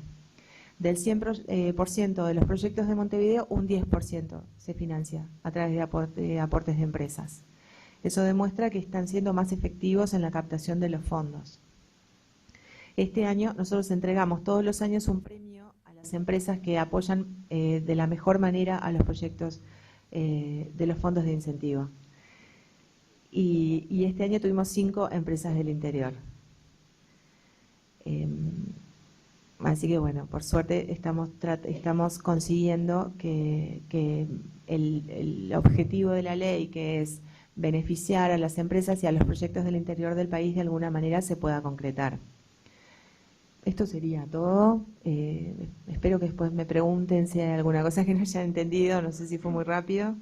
Del 100% de los proyectos de Montevideo, un 10% se financia a través de aportes de empresas. Eso demuestra que están siendo más efectivos en la captación de los fondos. Este año nosotros entregamos todos los años un premio a las empresas que apoyan de la mejor manera a los proyectos de los fondos de incentivo. Y este año tuvimos 5 empresas del interior. Así que bueno, por suerte estamos consiguiendo que el objetivo de la ley, que es beneficiar a las empresas y a los proyectos del interior del país, de alguna manera se pueda concretar. Esto sería todo. Espero que después me pregunten si hay alguna cosa que no hayan entendido, no sé si fue muy rápido,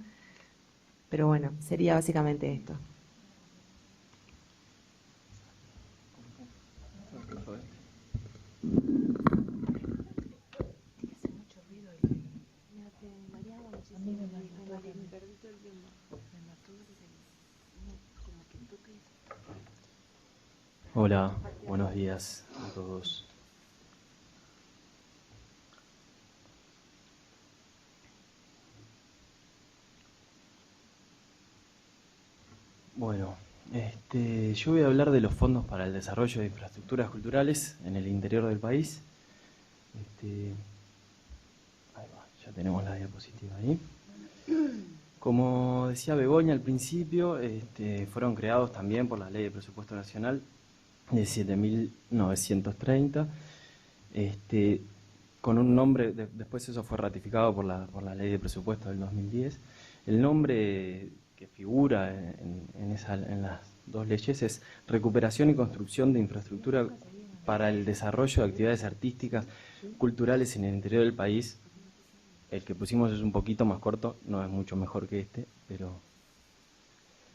pero bueno, sería básicamente esto. Hola, buenos días a todos. Bueno, yo voy a hablar de los fondos para el desarrollo de infraestructuras culturales en el interior del país. Ahí va, ya tenemos la diapositiva ahí. Como decía Begoña al principio, fueron creados también por la Ley de Presupuesto Nacional de 7.930, con un nombre, después eso fue ratificado por la Ley de Presupuesto del 2010. El nombre que figura en las dos leyes es Recuperación y Construcción de Infraestructura para el Desarrollo de Actividades Artísticas, Culturales en el Interior del País. El que pusimos es un poquito más corto, no es mucho mejor que pero...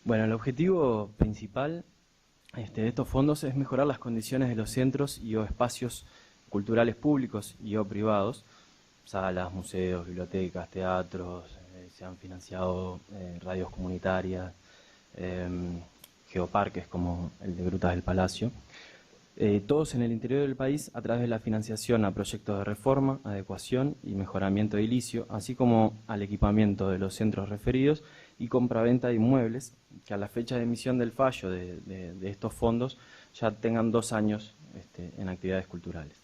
Bueno, el objetivo principal de estos fondos es mejorar las condiciones de los centros y o espacios culturales públicos y o privados, salas, museos, bibliotecas, teatros, se han financiado radios comunitarias, geoparques como el de Grutas del Palacio, todos en el interior del país a través de la financiación a proyectos de reforma, adecuación y mejoramiento edilicio, así como al equipamiento de los centros referidos y compraventa de inmuebles que a la fecha de emisión del fallo de estos fondos ya tengan 2 años en actividades culturales.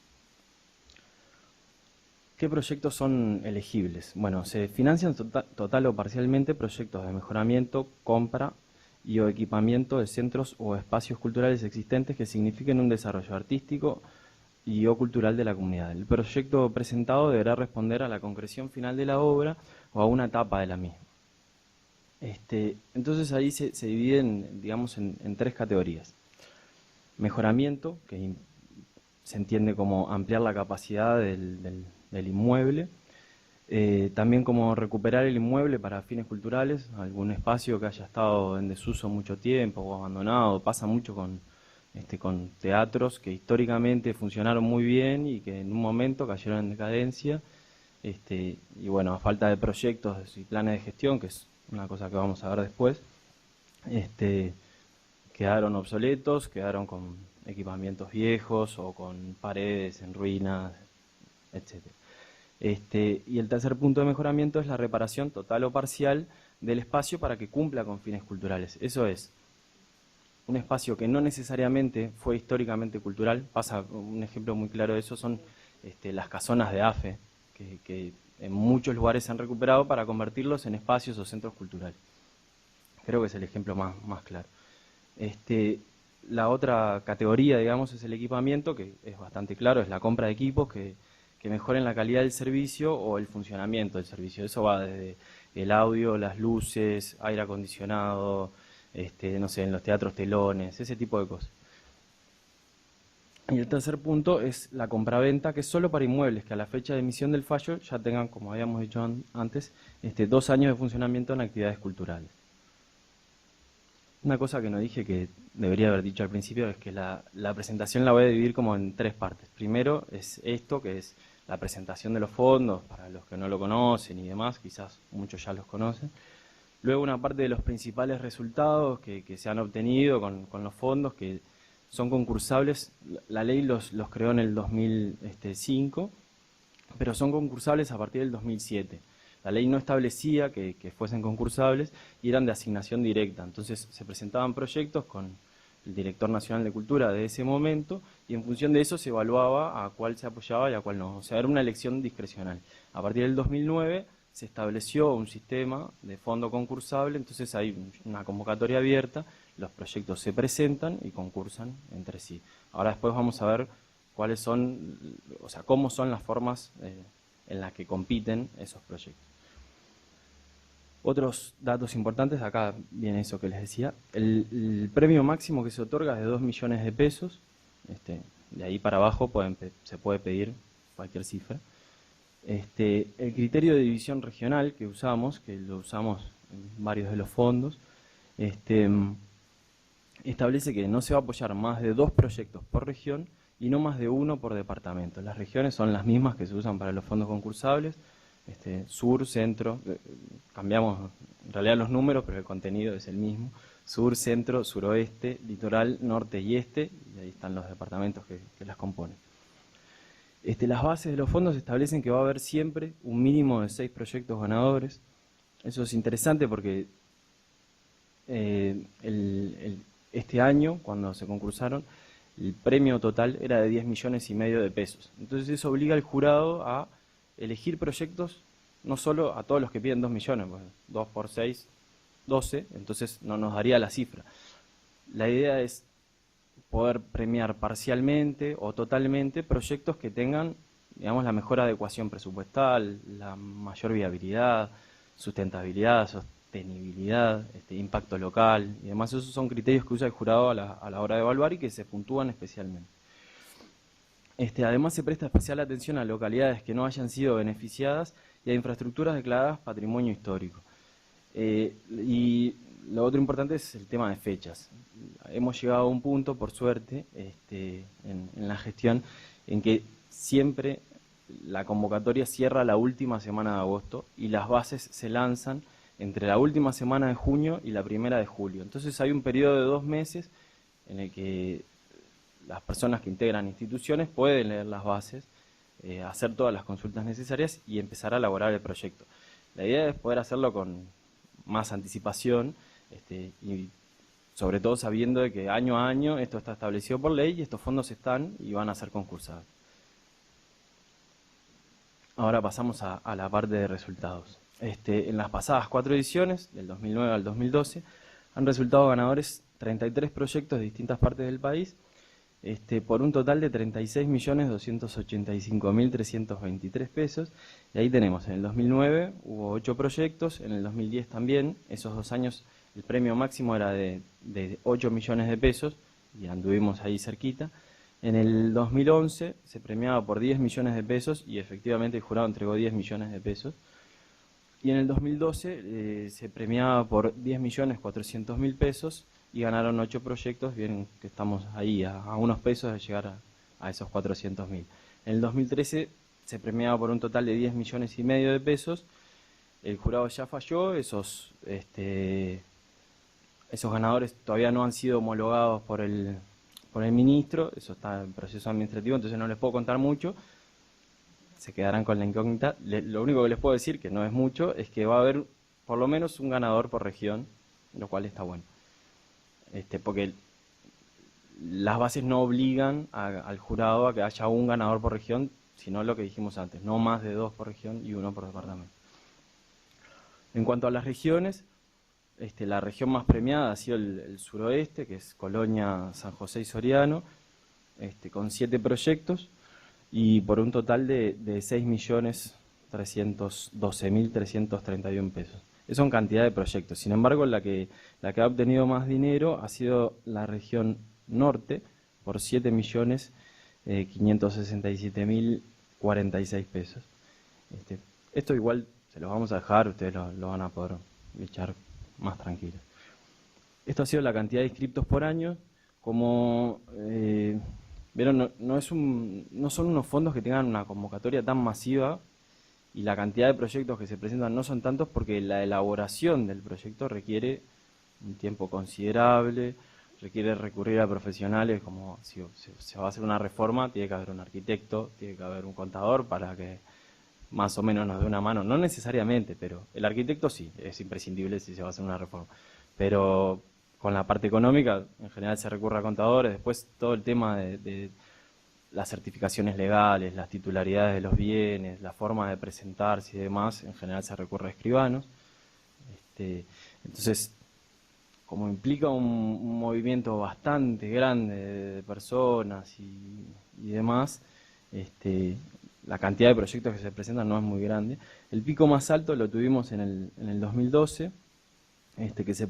¿Qué proyectos son elegibles? Bueno, se financian total o parcialmente proyectos de mejoramiento, compra y o equipamiento de centros o espacios culturales existentes que signifiquen un desarrollo artístico y o cultural de la comunidad. El proyecto presentado deberá responder a la concreción final de la obra o a una etapa de la misma. Entonces ahí se dividen, digamos, en 3 categorías. Mejoramiento, que se entiende como ampliar la capacidad del inmueble. También como recuperar el inmueble para fines culturales, algún espacio que haya estado en desuso mucho tiempo o abandonado. Pasa mucho con teatros que históricamente funcionaron muy bien y que en un momento cayeron en decadencia. Y bueno, a falta de proyectos y planes de gestión, que es una cosa que vamos a ver después, quedaron obsoletos, quedaron con equipamientos viejos o con paredes en ruinas, etcétera. Y el tercer punto de mejoramiento es la reparación total o parcial del espacio para que cumpla con fines culturales. Eso es, un espacio que no necesariamente fue históricamente cultural. Un ejemplo muy claro de eso son las casonas de AFE, que en muchos lugares se han recuperado para convertirlos en espacios o centros culturales. Creo que es el ejemplo más claro. La otra categoría, digamos, es el equipamiento, que es bastante claro, es la compra de equipos que mejoren la calidad del servicio o el funcionamiento del servicio. Eso va desde el audio, las luces, aire acondicionado, no sé, en los teatros telones, ese tipo de cosas. Y el tercer punto es la compraventa, que es solo para inmuebles que a la fecha de emisión del fallo ya tengan, como habíamos dicho antes, 2 años de funcionamiento en actividades culturales. Una cosa que no dije que debería haber dicho al principio es que la presentación la voy a dividir como en 3 partes. Primero es esto, que es la presentación de los fondos, para los que no lo conocen y demás, quizás muchos ya los conocen. Luego una parte de los principales resultados que se han obtenido con los fondos, que son concursables. La ley los creó en el 2005, pero son concursables a partir del 2007. La ley no establecía que fuesen concursables y eran de asignación directa. Entonces se presentaban proyectos con el director nacional de cultura de ese momento y en función de eso se evaluaba a cuál se apoyaba y a cuál no. O sea, era una elección discrecional. A partir del 2009 se estableció un sistema de fondo concursable, entonces hay una convocatoria abierta, los proyectos se presentan y concursan entre sí. Ahora después vamos a ver cuáles son, o sea, cómo son las formas en las que compiten esos proyectos. Otros datos importantes, acá viene eso que les decía, el premio máximo que se otorga es de 2 millones de pesos, de ahí para abajo se puede pedir cualquier cifra. El criterio de división regional que usamos, que lo usamos en varios de los fondos, establece que no se va a apoyar más de 2 proyectos por región y no más de 1 por departamento. Las regiones son las mismas que se usan para los fondos concursables, sur, centro, cambiamos en realidad los números, pero el contenido es el mismo, sur, centro, suroeste, litoral, norte y este, y ahí están los departamentos que las componen. Las bases de los fondos establecen que va a haber siempre un mínimo de 6 proyectos ganadores. Eso es interesante porque este año, cuando se concursaron, el premio total era de 10 millones y medio de pesos. Entonces eso obliga al jurado a elegir proyectos, no solo a todos los que piden 2 millones, pues 2 por 6, 12, entonces no nos daría la cifra. La idea es poder premiar parcialmente o totalmente proyectos que tengan, digamos, la mejor adecuación presupuestal, la mayor viabilidad, sustentabilidad, sostenibilidad, impacto local y demás. Esos son criterios que usa el jurado a la hora de evaluar y que se puntúan especialmente. Además se presta especial atención a localidades que no hayan sido beneficiadas y a infraestructuras declaradas patrimonio histórico. Y lo otro importante es el tema de fechas. Hemos llegado a un punto, por suerte, en la gestión, en que siempre la convocatoria cierra la última semana de agosto y las bases se lanzan entre la última semana de junio y la primera de julio. Entonces hay un periodo de 2 meses en el que las personas que integran instituciones pueden leer las bases, hacer todas las consultas necesarias y empezar a elaborar el proyecto. La idea es poder hacerlo con más anticipación y sobre todo sabiendo de que año a año esto está establecido por ley y estos fondos están y van a ser concursados. Ahora pasamos a la parte de resultados. En las pasadas 4 ediciones, del 2009 al 2012, han resultado ganadores 33 proyectos de distintas partes del país, por un total de 36.285.323 pesos. Y ahí tenemos, en el 2009 hubo 8 proyectos, en el 2010 también, esos 2 años el premio máximo era de 8 millones de pesos, y anduvimos ahí cerquita. En el 2011 se premiaba por 10 millones de pesos, y efectivamente el jurado entregó 10 millones de pesos. Y en el 2012 se premiaba por 10.400.000 pesos, y ganaron 8 proyectos, bien que estamos ahí a unos pesos de llegar a esos 400.000. En el 2013 se premiaba por un total de 10 millones y medio de pesos. El jurado ya falló, esos ganadores todavía no han sido homologados por el ministro, eso está en proceso administrativo, entonces no les puedo contar mucho, se quedarán con la incógnita. Lo único que les puedo decir, que no es mucho, es que va a haber por lo menos un ganador por región, lo cual está bueno. Porque las bases no obligan al jurado a que haya un ganador por región, sino lo que dijimos antes, no más de 2 por región y 1 por departamento. En cuanto a las regiones, la región más premiada ha sido el suroeste, que es Colonia, San José y Soriano, con 7 proyectos y por un total de 6.312.331 pesos. Eso en cantidad de proyectos. Sin embargo, la que ha obtenido más dinero ha sido la región norte, por 7.567.046 pesos. Esto igual se los vamos a dejar, ustedes lo van a poder echar más tranquilos. Esto ha sido la cantidad de inscriptos por año. Como vieron, no son unos fondos que tengan una convocatoria tan masiva, y la cantidad de proyectos que se presentan no son tantos porque la elaboración del proyecto requiere un tiempo considerable, requiere recurrir a profesionales, como si se va a hacer una reforma, tiene que haber un arquitecto, tiene que haber un contador para que más o menos nos dé una mano. No necesariamente, pero el arquitecto sí, es imprescindible si se va a hacer una reforma. Pero con la parte económica, en general se recurre a contadores. Después todo el tema de las certificaciones legales, las titularidades de los bienes, la forma de presentarse y demás, en general se recurre a escribanos. Entonces, como implica un movimiento bastante grande de personas y demás, la cantidad de proyectos que se presentan no es muy grande. El pico más alto lo tuvimos en el 2012, que se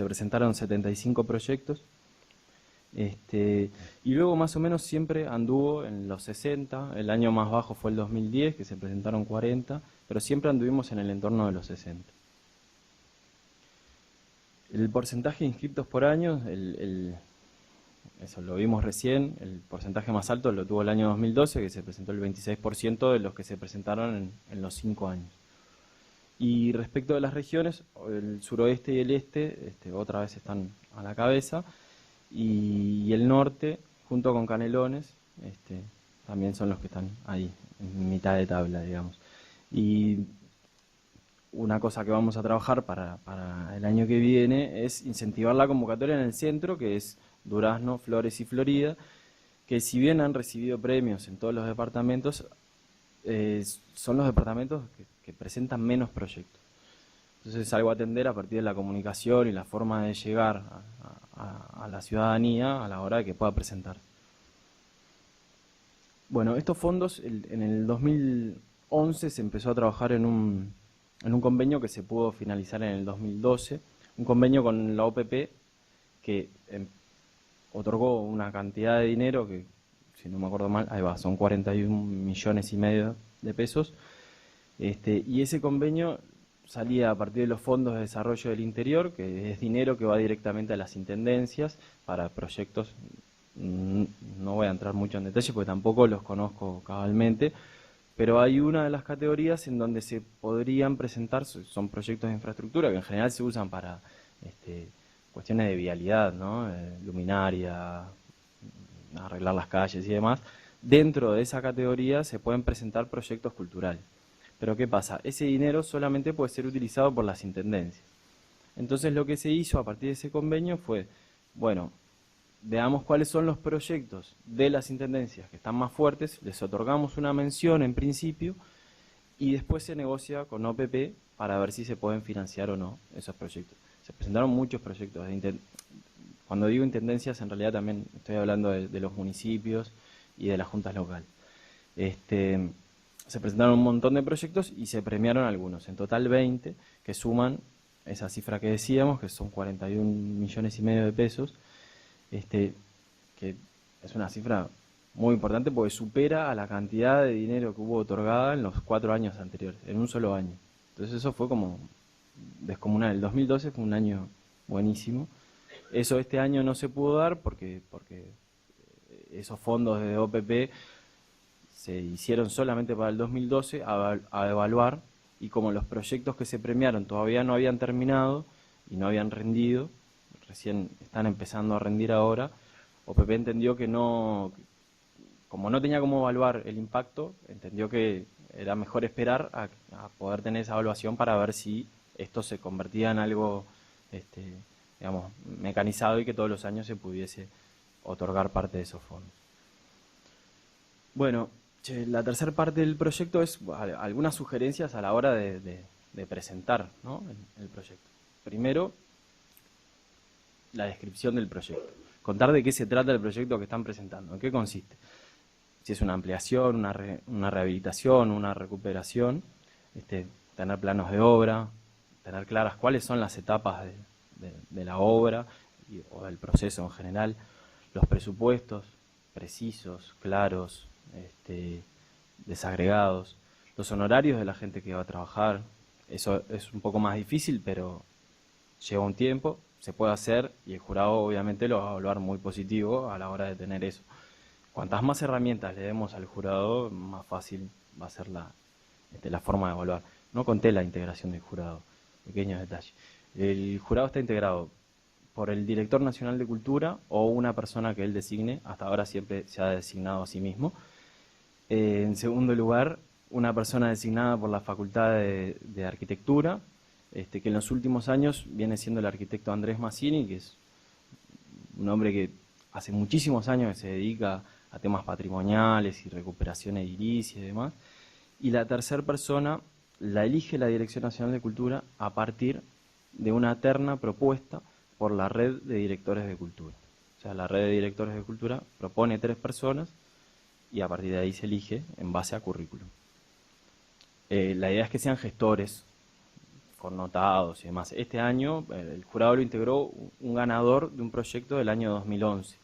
presentaron 75 proyectos. Y luego más o menos siempre anduvo en los 60, el año más bajo fue el 2010, que se presentaron 40, pero siempre anduvimos en el entorno de los 60. El porcentaje de inscriptos por año, eso lo vimos recién, el porcentaje más alto lo tuvo el año 2012, que se presentó el 26% de los que se presentaron en los 5 años. Y respecto de las regiones, el suroeste y el este, otra vez están a la cabeza, y el norte, junto con Canelones, también son los que están ahí, en mitad de tabla, digamos. Y una cosa que vamos a trabajar para el año que viene es incentivar la convocatoria en el centro, que es Durazno, Flores y Florida, que si bien han recibido premios en todos los departamentos, son los departamentos que presentan menos proyectos. Entonces es algo a atender a partir de la comunicación y la forma de llegar a la ciudadanía a la hora de que pueda presentar. Bueno, estos fondos, en el 2011 se empezó a trabajar en un convenio que se pudo finalizar en el 2012, un convenio con la OPP que otorgó una cantidad de dinero que, si no me acuerdo mal, ahí va, son 41,5 millones de pesos, y ese convenio salía a partir de los fondos de desarrollo del interior, que es dinero que va directamente a las intendencias para proyectos. No voy a entrar mucho en detalle porque tampoco los conozco cabalmente, pero hay una de las categorías en donde se podrían presentar, son proyectos de infraestructura que en general se usan para cuestiones de vialidad, ¿no? Luminaria, arreglar las calles y demás. Dentro de esa categoría se pueden presentar proyectos culturales. Pero ¿qué pasa? Ese dinero solamente puede ser utilizado por las intendencias. Entonces lo que se hizo a partir de ese convenio fue, bueno, veamos cuáles son los proyectos de las intendencias que están más fuertes, les otorgamos una mención en principio y después se negocia con OPP para ver si se pueden financiar o no esos proyectos. Se presentaron muchos proyectos. Cuando digo intendencias, en realidad también estoy hablando de los municipios y de las juntas locales. Se presentaron un montón de proyectos y se premiaron algunos, en total 20, que suman esa cifra que decíamos, que son 41,5 millones de pesos, que es una cifra muy importante porque supera a la cantidad de dinero que hubo otorgada en los 4 años anteriores, en un solo año. Entonces eso fue como descomunal. El 2012 fue un año buenísimo. Eso este año no se pudo dar porque esos fondos de OPP se hicieron solamente para el 2012 a evaluar, y como los proyectos que se premiaron todavía no habían terminado y no habían rendido, recién están empezando a rendir ahora, OPP entendió que no, como no tenía cómo evaluar el impacto, entendió que era mejor esperar a poder tener esa evaluación para ver si esto se convertía en algo digamos, mecanizado y que todos los años se pudiese otorgar parte de esos fondos. Bueno, la tercera parte del proyecto es algunas sugerencias a la hora de presentar, ¿no?, el proyecto. Primero, la descripción del proyecto. Contar de qué se trata el proyecto que están presentando, en qué consiste. Si es una ampliación, una rehabilitación, una recuperación, tener planos de obra, tener claras cuáles son las etapas de la obra o del proceso en general, los presupuestos precisos, claros, desagregados, los honorarios de la gente que va a trabajar. Eso es un poco más difícil, pero lleva un tiempo, se puede hacer y el jurado obviamente lo va a evaluar muy positivo a la hora de tener eso. Cuantas más herramientas le demos al jurado, más fácil va a ser la forma de evaluar. No conté la integración del jurado, pequeños detalles. El jurado está integrado por el Director Nacional de Cultura o una persona que él designe, hasta ahora siempre se ha designado a sí mismo. En segundo lugar, una persona designada por la Facultad de Arquitectura, que en los últimos años viene siendo el arquitecto Andrés Mazzini, que es un hombre que hace muchísimos años que se dedica a temas patrimoniales y recuperación edilicia y demás. Y la tercera persona la elige la Dirección Nacional de Cultura a partir de una terna propuesta por la red de directores de cultura. O sea, la red de directores de cultura propone 3 personas y a partir de ahí se elige en base a currículum. La idea es que sean gestores, connotados y demás. Este año el jurado lo integró un ganador de un proyecto del año 2011,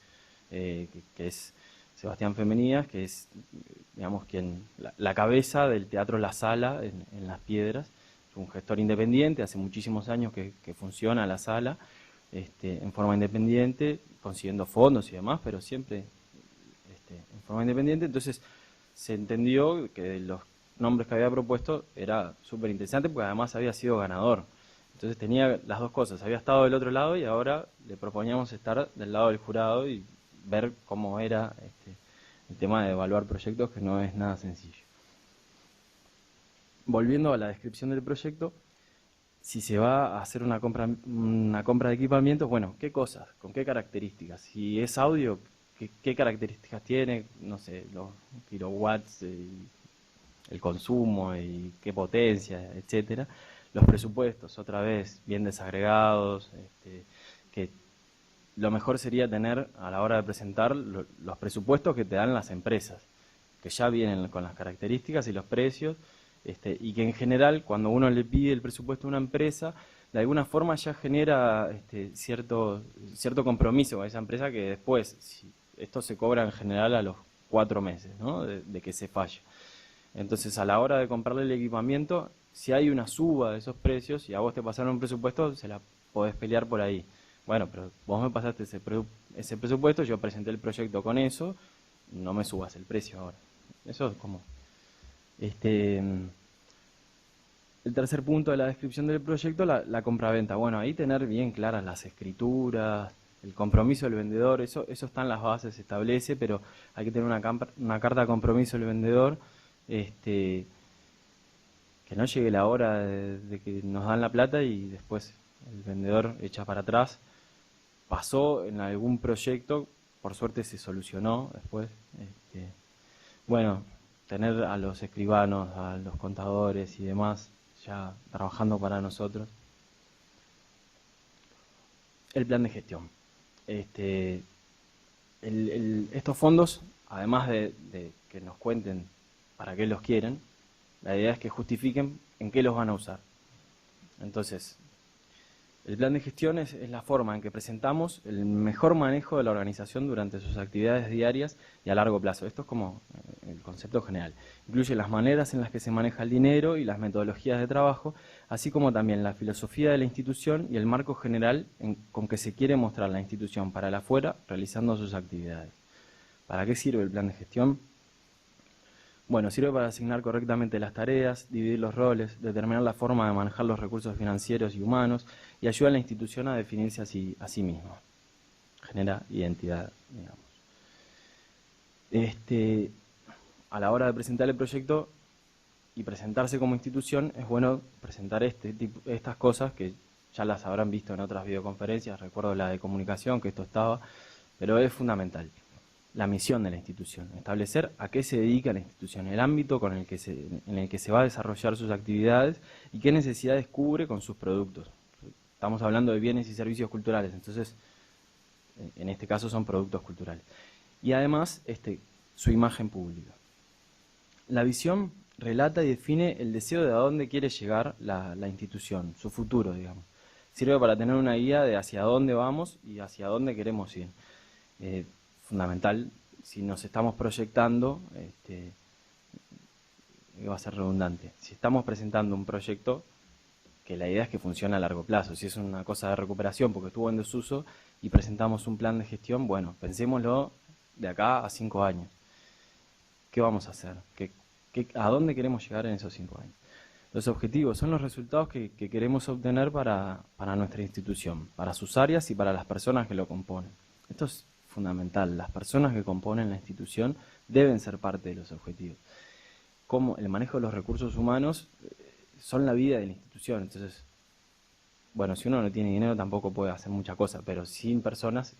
que es Sebastián Femenías, que es, digamos, la cabeza del Teatro La Sala en Las Piedras. Es un gestor independiente, hace muchísimos años que funciona la sala en forma independiente, consiguiendo fondos y demás, pero siempre en forma independiente. Entonces se entendió que de los nombres que había propuesto era súper interesante porque además había sido ganador. Entonces tenía las dos cosas, había estado del otro lado y ahora le proponíamos estar del lado del jurado y ver cómo era el tema de evaluar proyectos, que no es nada sencillo. Volviendo a la descripción del proyecto, si se va a hacer una compra de equipamientos, bueno, ¿qué cosas? ¿Con qué características? Si es audio, ¿qué características tiene? No sé, los kilowatts, el consumo y qué potencia, etcétera. Los presupuestos, otra vez, bien desagregados, que lo mejor sería tener a la hora de presentar los presupuestos que te dan las empresas, que ya vienen con las características y los precios, y que en general cuando uno le pide el presupuesto a una empresa, de alguna forma ya genera cierto compromiso con esa empresa, que después, esto se cobra en general a los 4 meses, ¿no? de que se falla. Entonces, a la hora de comprarle el equipamiento, si hay una suba de esos precios y a vos te pasaron un presupuesto, se la podés pelear por ahí. Bueno, pero vos me pasaste ese presupuesto, yo presenté el proyecto con eso, no me subas el precio ahora. Eso es como... El tercer punto de la descripción del proyecto, la compraventa. Bueno, ahí tener bien claras las escrituras, el compromiso del vendedor, eso está en las bases, se establece, pero hay que tener una carta de compromiso del vendedor, que no llegue la hora de que nos dan la plata y después el vendedor echa para atrás. Pasó en algún proyecto, por suerte se solucionó después. Bueno, tener a los escribanos, a los contadores y demás ya trabajando para nosotros. El plan de gestión. Estos fondos, además de que nos cuenten para qué los quieren, la idea es que justifiquen en qué los van a usar. Entonces, el plan de gestión es la forma en que presentamos el mejor manejo de la organización durante sus actividades diarias y a largo plazo. Esto es como el concepto general. Incluye las maneras en las que se maneja el dinero y las metodologías de trabajo, así como también la filosofía de la institución y el marco general con que se quiere mostrar la institución para el afuera realizando sus actividades. ¿Para qué sirve el plan de gestión? Bueno, sirve para asignar correctamente las tareas, dividir los roles, determinar la forma de manejar los recursos financieros y humanos y ayuda a la institución a definirse a sí misma. Genera identidad, digamos. A la hora de presentar el proyecto y presentarse como institución, es bueno presentar estas cosas que ya las habrán visto en otras videoconferencias, recuerdo la de comunicación, que esto estaba, pero es fundamental. La misión de la institución, establecer a qué se dedica la institución, el ámbito en el que se va a desarrollar sus actividades y qué necesidades cubre con sus productos. Estamos hablando de bienes y servicios culturales, entonces en este caso son productos culturales. Y además su imagen pública. La visión relata y define el deseo de a dónde quiere llegar la institución, su futuro, digamos. Sirve para tener una guía de hacia dónde vamos y hacia dónde queremos ir. Fundamental, si nos estamos proyectando, va a ser redundante. Si estamos presentando un proyecto, que la idea es que funcione a largo plazo. Si es una cosa de recuperación porque estuvo en desuso y presentamos un plan de gestión, bueno, pensémoslo de acá a 5 años. ¿Qué vamos a hacer? ¿A dónde queremos llegar en esos 5 años? Los objetivos son los resultados que queremos obtener para nuestra institución, para sus áreas y para las personas que lo componen. Esto es fundamental. Las personas que componen la institución deben ser parte de los objetivos. Como el manejo de los recursos humanos son la vida de la institución. Entonces, bueno, si uno no tiene dinero tampoco puede hacer mucha cosa, pero sin personas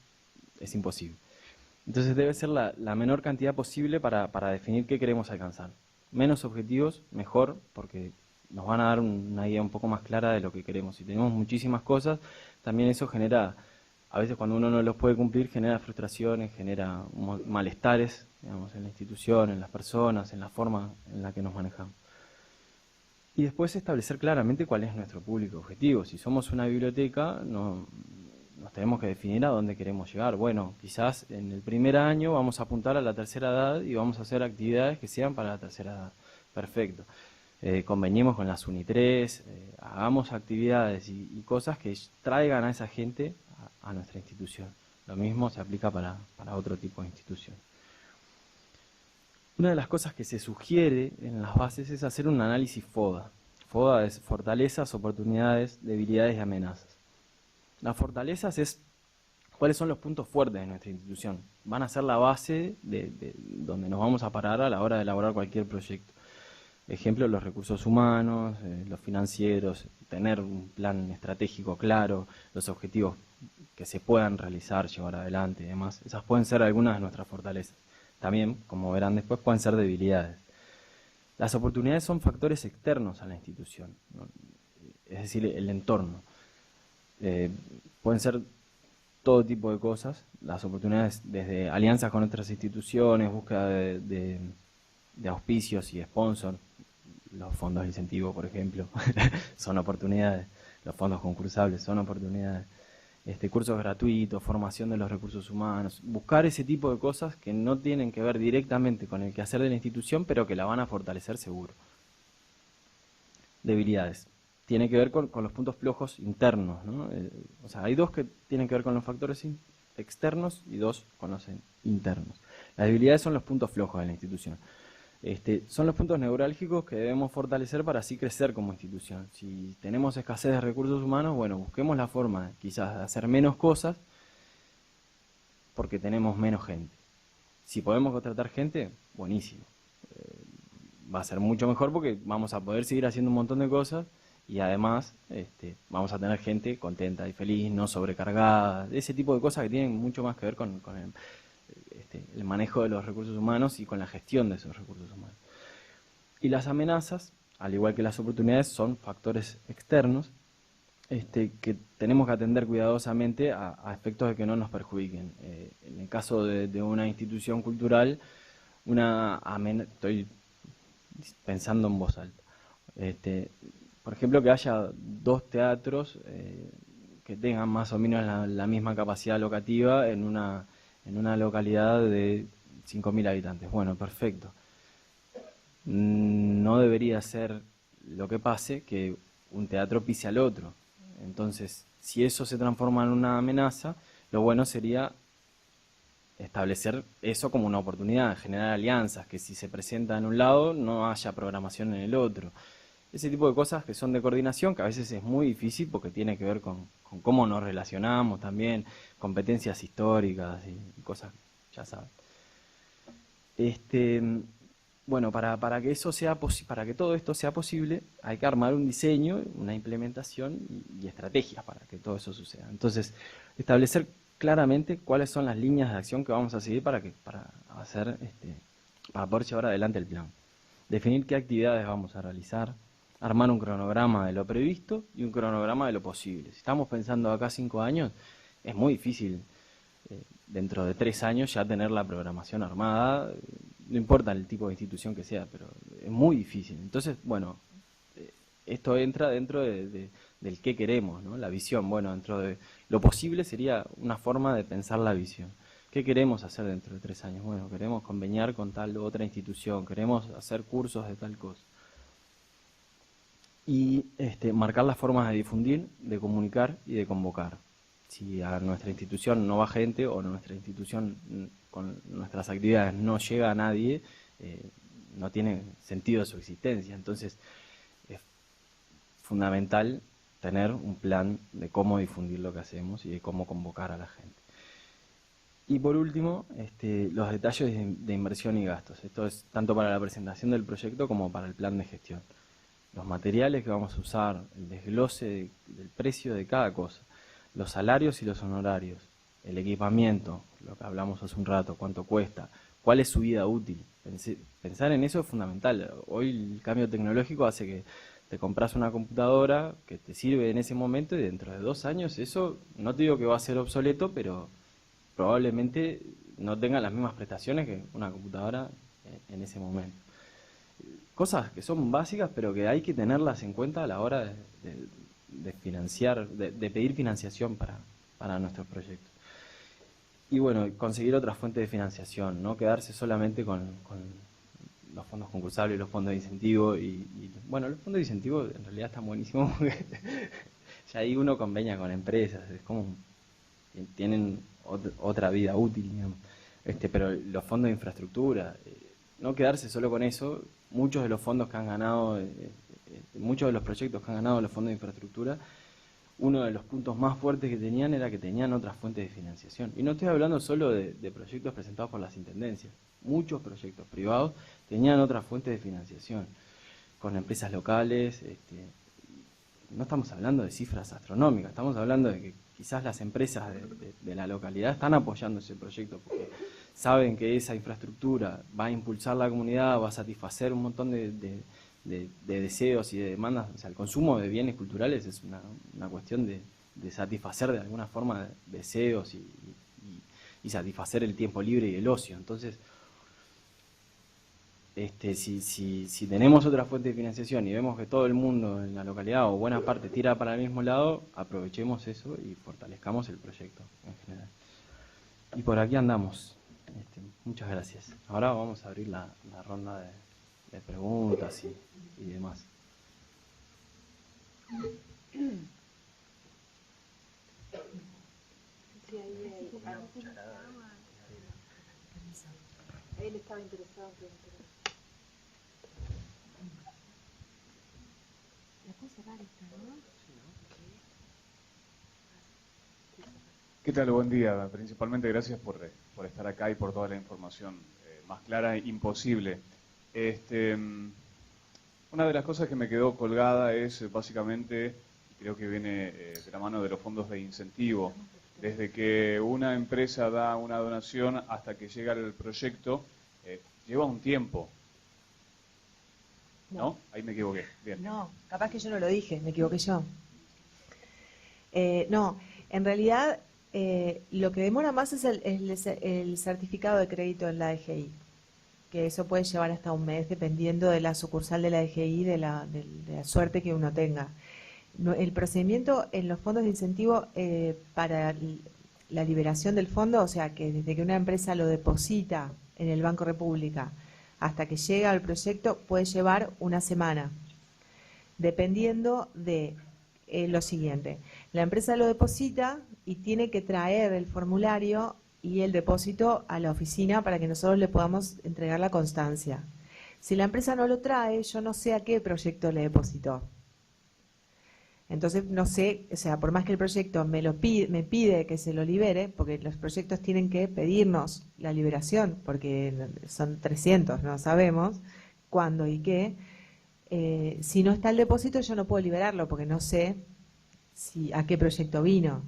es imposible. Entonces debe ser la menor cantidad posible para definir qué queremos alcanzar. Menos objetivos, mejor, porque nos van a dar una idea un poco más clara de lo que queremos. Si tenemos muchísimas cosas, también eso genera, a veces cuando uno no los puede cumplir, genera frustraciones, genera malestares, digamos, en la institución, en las personas, en la forma en la que nos manejamos. Y después establecer claramente cuál es nuestro público objetivo. Si somos una biblioteca, nos tenemos que definir a dónde queremos llegar. Bueno, quizás en el primer año vamos a apuntar a la tercera edad y vamos a hacer actividades que sean para la tercera edad. Perfecto. Convenimos con las UNI3, hagamos actividades y cosas que traigan a esa gente a nuestra institución. Lo mismo se aplica para otro tipo de institución. Una de las cosas que se sugiere en las bases es hacer un análisis FODA. FODA es fortalezas, oportunidades, debilidades y amenazas. Las fortalezas es cuáles son los puntos fuertes de nuestra institución. Van a ser la base de donde nos vamos a parar a la hora de elaborar cualquier proyecto. Ejemplo, los recursos humanos, los financieros, tener un plan estratégico claro, los objetivos que se puedan realizar, llevar adelante y demás. Esas pueden ser algunas de nuestras fortalezas. También, como verán después, pueden ser debilidades. Las oportunidades son factores externos a la institución, ¿no? Es decir, el entorno. Pueden ser todo tipo de cosas. Las oportunidades desde alianzas con otras instituciones, búsqueda de auspicios y sponsors. Los fondos de incentivo, por ejemplo, son oportunidades. Los fondos concursables son oportunidades. Cursos gratuitos, formación de los recursos humanos. Buscar ese tipo de cosas que no tienen que ver directamente con el quehacer de la institución, pero que la van a fortalecer seguro. Debilidades. Tiene que ver con los puntos flojos internos, ¿no? O sea, hay dos que tienen que ver con los factores externos y dos con los internos. Las debilidades son los puntos flojos de la institución. Son los puntos neurálgicos que debemos fortalecer para así crecer como institución. Si tenemos escasez de recursos humanos, bueno, busquemos la forma quizás de hacer menos cosas porque tenemos menos gente. Si podemos contratar gente, buenísimo. Va a ser mucho mejor porque vamos a poder seguir haciendo un montón de cosas y además vamos a tener gente contenta y feliz, no sobrecargada, ese tipo de cosas que tienen mucho más que ver con el manejo de los recursos humanos y con la gestión de esos recursos humanos. Y las amenazas, al igual que las oportunidades, son factores externos que tenemos que atender cuidadosamente a efectos de que no nos perjudiquen. En el caso de una institución cultural, estoy pensando en voz alta. Por ejemplo, que haya 2 teatros que tengan más o menos la misma capacidad locativa en una localidad de 5.000 habitantes. Bueno, perfecto. No debería ser lo que pase que un teatro pise al otro. Entonces, si eso se transforma en una amenaza, lo bueno sería establecer eso como una oportunidad, generar alianzas, que si se presenta en un lado no haya programación en el otro. Ese tipo de cosas que son de coordinación, que a veces es muy difícil porque tiene que ver con cómo nos relacionamos también, competencias históricas y cosas, ya saben. Bueno, para que eso sea para que todo esto sea posible, hay que armar un diseño, una implementación y estrategias para que todo eso suceda. Entonces, establecer claramente cuáles son las líneas de acción que vamos a seguir para poder llevar adelante el plan. Definir qué actividades vamos a realizar, armar un cronograma de lo previsto y un cronograma de lo posible. Si estamos pensando acá 5 años, es muy difícil dentro de 3 años ya tener la programación armada, no importa el tipo de institución que sea, pero es muy difícil. Entonces, bueno, esto entra dentro del qué queremos, ¿no? La visión. Bueno, dentro de lo posible sería una forma de pensar la visión. ¿Qué queremos hacer dentro de 3 años? Bueno, queremos conveniar con tal otra institución, queremos hacer cursos de tal cosa. y marcar las formas de difundir, de comunicar y de convocar. Si a nuestra institución no va gente o nuestra institución con nuestras actividades no llega a nadie, no tiene sentido su existencia. Entonces es fundamental tener un plan de cómo difundir lo que hacemos y de cómo convocar a la gente. Y por último, los detalles de inversión y gastos. Esto es tanto para la presentación del proyecto como para el plan de gestión. Los materiales que vamos a usar, el desglose del precio de cada cosa, los salarios y los honorarios, el equipamiento, lo que hablamos hace un rato, cuánto cuesta, cuál es su vida útil. Pensar en eso es fundamental. Hoy el cambio tecnológico hace que te compras una computadora que te sirve en ese momento y dentro de 2 años eso, no te digo que va a ser obsoleto, pero probablemente no tenga las mismas prestaciones que una computadora en ese momento. Cosas que son básicas, pero que hay que tenerlas en cuenta a la hora de financiar, de pedir financiación para nuestros proyectos. Y bueno, conseguir otra fuente de financiación, no quedarse solamente con los fondos concursables y los fondos de incentivo. Y bueno, los fondos de incentivo en realidad están buenísimos porque ya ahí uno convenía con empresas, es como tienen otra vida útil, digamos. Pero los fondos de infraestructura, no quedarse solo con eso. Muchos de los fondos que han ganado, muchos de los proyectos que han ganado los fondos de infraestructura, uno de los puntos más fuertes que tenían era que tenían otras fuentes de financiación. Y no estoy hablando solo de proyectos presentados por las intendencias. Muchos proyectos privados tenían otras fuentes de financiación, con empresas locales. No estamos hablando de cifras astronómicas, estamos hablando de que quizás las empresas de la localidad están apoyando ese proyecto porque saben que esa infraestructura va a impulsar la comunidad, va a satisfacer un montón de deseos y de demandas. O sea, el consumo de bienes culturales es una cuestión de satisfacer de alguna forma deseos y satisfacer el tiempo libre y el ocio. Entonces, si tenemos otra fuente de financiación y vemos que todo el mundo en la localidad o buena parte tira para el mismo lado, aprovechemos eso y fortalezcamos el proyecto en general. Y por aquí andamos. Muchas gracias. Ahora vamos a abrir la ronda de preguntas y demás. Él estaba interesado en preguntar. La puedo cerrar esta, ¿no? ¿Qué tal? Buen día. Principalmente gracias por estar acá y por toda la información más clara imposible. Una de las cosas que me quedó colgada es básicamente, creo que viene de la mano de los fondos de incentivo, desde que una empresa da una donación hasta que llega el proyecto, lleva un tiempo. ¿No? Ahí me equivoqué. Bien. No, capaz que yo no lo dije, me equivoqué yo. No, en realidad lo que demora más es el certificado de crédito en la DGI, que eso puede llevar hasta un mes dependiendo de la sucursal de la DGI, de la suerte que uno tenga. El procedimiento en los fondos de incentivo para la liberación del fondo, o sea que desde que una empresa lo deposita en el Banco República hasta que llega al proyecto puede llevar una semana, dependiendo de lo siguiente. La empresa lo deposita y tiene que traer el formulario y el depósito a la oficina para que nosotros le podamos entregar la constancia. Si la empresa no lo trae, yo no sé a qué proyecto le depositó. Entonces no sé, o sea, por más que el proyecto me pide que se lo libere, porque los proyectos tienen que pedirnos la liberación, porque son 300, no sabemos cuándo y qué. Si no está el depósito, yo no puedo liberarlo, porque no sé a qué proyecto vino.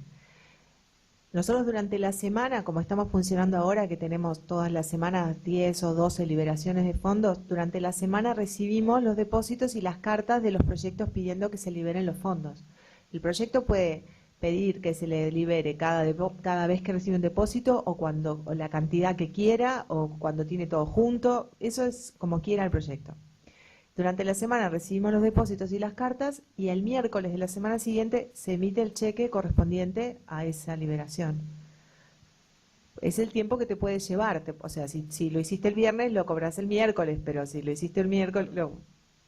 Nosotros durante la semana, como estamos funcionando ahora, que tenemos todas las semanas 10 o 12 liberaciones de fondos, durante la semana recibimos los depósitos y las cartas de los proyectos pidiendo que se liberen los fondos. El proyecto puede pedir que se le libere cada vez que recibe un depósito o la cantidad que quiera o cuando tiene todo junto. Eso es como quiera el proyecto. Durante la semana recibimos los depósitos y las cartas y el miércoles de la semana siguiente se emite el cheque correspondiente a esa liberación. Es el tiempo que te puede llevar. O sea, si lo hiciste el viernes, lo cobras el miércoles, pero si lo hiciste el miércoles,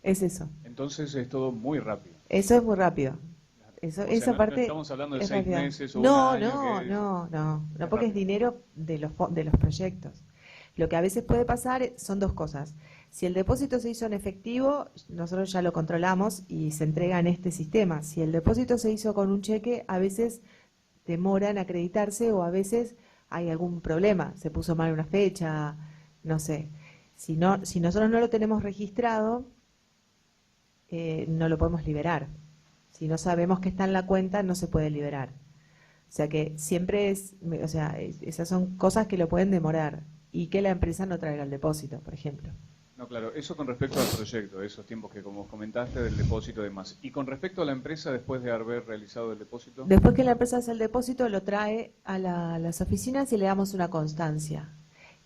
Es eso. Entonces es todo muy rápido. Eso es muy rápido. Eso, O sea, esa no parte estamos hablando de es 6 rápida. meses o No, un año. no, que no, no, no, porque rápido. es dinero de los proyectos. Lo que a veces puede pasar son dos cosas. Si el depósito se hizo en efectivo, nosotros ya lo controlamos y se entrega en este sistema. Si el depósito se hizo con un cheque, a veces demora en acreditarse o a veces hay algún problema, se puso mal una fecha, no sé. Si nosotros no lo tenemos registrado, no lo podemos liberar. Si no sabemos que está en la cuenta, no se puede liberar. O sea que siempre esas son cosas que lo pueden demorar y que la empresa no traiga el depósito, por ejemplo. No, claro, eso con respecto al proyecto, esos tiempos que como comentaste del depósito y demás. Y con respecto a la empresa después de haber realizado el depósito. Después que la empresa hace el depósito, lo trae a las oficinas y le damos una constancia.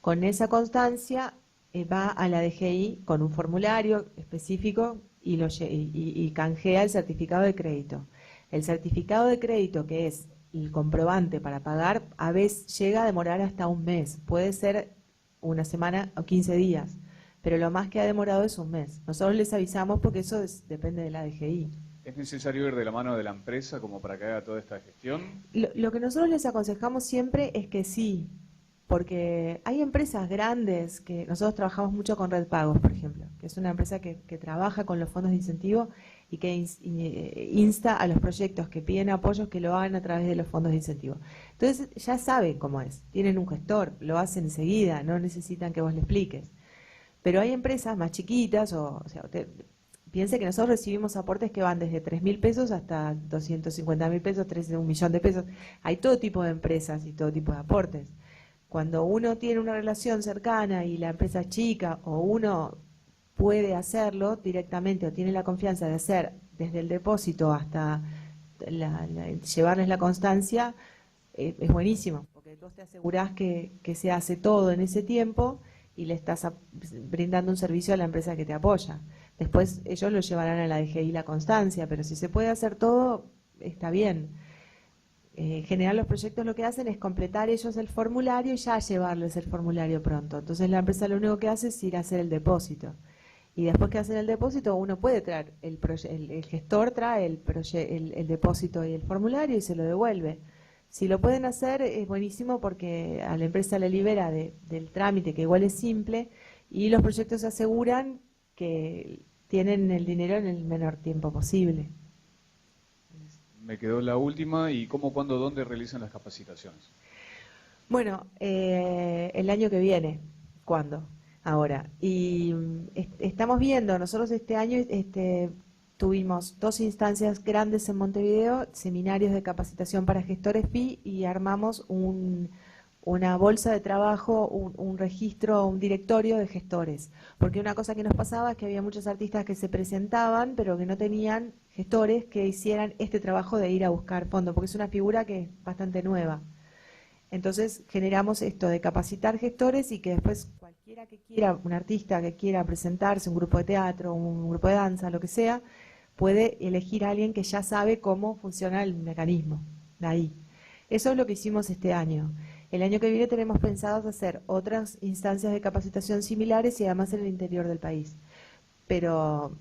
Con esa constancia va a la DGI con un formulario específico y canjea el certificado de crédito. El certificado de crédito, que es el comprobante para pagar, a veces llega a demorar hasta un mes. Puede ser una semana o 15 días, pero lo más que ha demorado es un mes. Nosotros les avisamos porque eso depende de la DGI. ¿Es necesario ir de la mano de la empresa como para que haga toda esta gestión? Lo que nosotros les aconsejamos siempre es que sí, porque hay empresas grandes que nosotros trabajamos mucho con Red Pagos, por ejemplo, que es una empresa que trabaja con los fondos de incentivo y que insta a los proyectos que piden apoyos que lo hagan a través de los fondos de incentivo. Entonces ya saben cómo es, tienen un gestor, lo hacen enseguida, no necesitan que vos le expliques. Pero hay empresas más chiquitas, piense que nosotros recibimos aportes que van desde 3.000 pesos hasta 250.000 pesos, 1 millón de pesos. Hay todo tipo de empresas y todo tipo de aportes. Cuando uno tiene una relación cercana y la empresa es chica o uno puede hacerlo directamente o tiene la confianza de hacer desde el depósito hasta llevarles la constancia, es buenísimo, porque vos te asegurás que se hace todo en ese tiempo y le estás brindando un servicio a la empresa que te apoya. Después ellos lo llevarán a la DGI la constancia, pero si se puede hacer todo, está bien. En general los proyectos lo que hacen es completar ellos el formulario y ya llevarles el formulario pronto. Entonces la empresa lo único que hace es ir a hacer el depósito. Y después que hacen el depósito, uno puede traer, el gestor trae el depósito y el formulario y se lo devuelve. Si lo pueden hacer es buenísimo porque a la empresa le libera del trámite, que igual es simple, y los proyectos se aseguran que tienen el dinero en el menor tiempo posible. Me quedó la última. ¿Y cómo, cuándo, dónde realizan las capacitaciones? Bueno, el año que viene. ¿Cuándo? Ahora. Y estamos viendo, nosotros este año tuvimos 2 instancias grandes en Montevideo, seminarios de capacitación para gestores FI, y armamos una bolsa de trabajo, un registro, un directorio de gestores. Porque una cosa que nos pasaba es que había muchos artistas que se presentaban, pero que no tenían gestores que hicieran este trabajo de ir a buscar fondos, porque es una figura que es bastante nueva. Entonces generamos esto de capacitar gestores y que después cualquiera que quiera, un artista que quiera presentarse, un grupo de teatro, un grupo de danza, lo que sea, puede elegir a alguien que ya sabe cómo funciona el mecanismo de ahí. Eso es lo que hicimos este año. El año que viene tenemos pensado hacer otras instancias de capacitación similares y además en el interior del país. Pero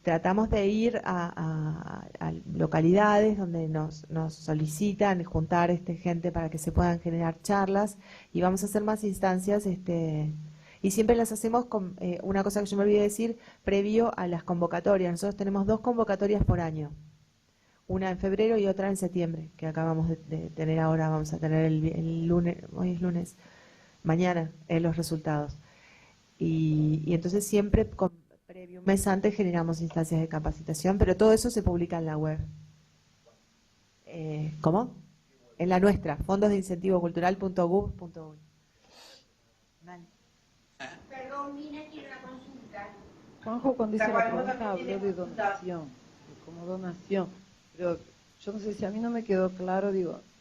tratamos de ir a localidades donde nos solicitan juntar gente para que se puedan generar charlas, y vamos a hacer más instancias y siempre las hacemos con una cosa que yo me olvidé decir previo a las convocatorias. Nosotros tenemos 2 convocatorias por año, una en febrero y otra en septiembre, que acabamos de tener ahora. Vamos a tener el lunes, hoy es lunes, mañana los resultados. Y entonces siempre previo, un mes antes, generamos instancias de capacitación, pero todo eso se publica en la web. ¿Cómo? En la nuestra, fondosdeincentivocultural.gov.uy. Perdón, Nina tiene una consulta. Juanjo, cuando hice la pregunta habló de donación, como donación, pero yo no sé si a mí no me quedó claro,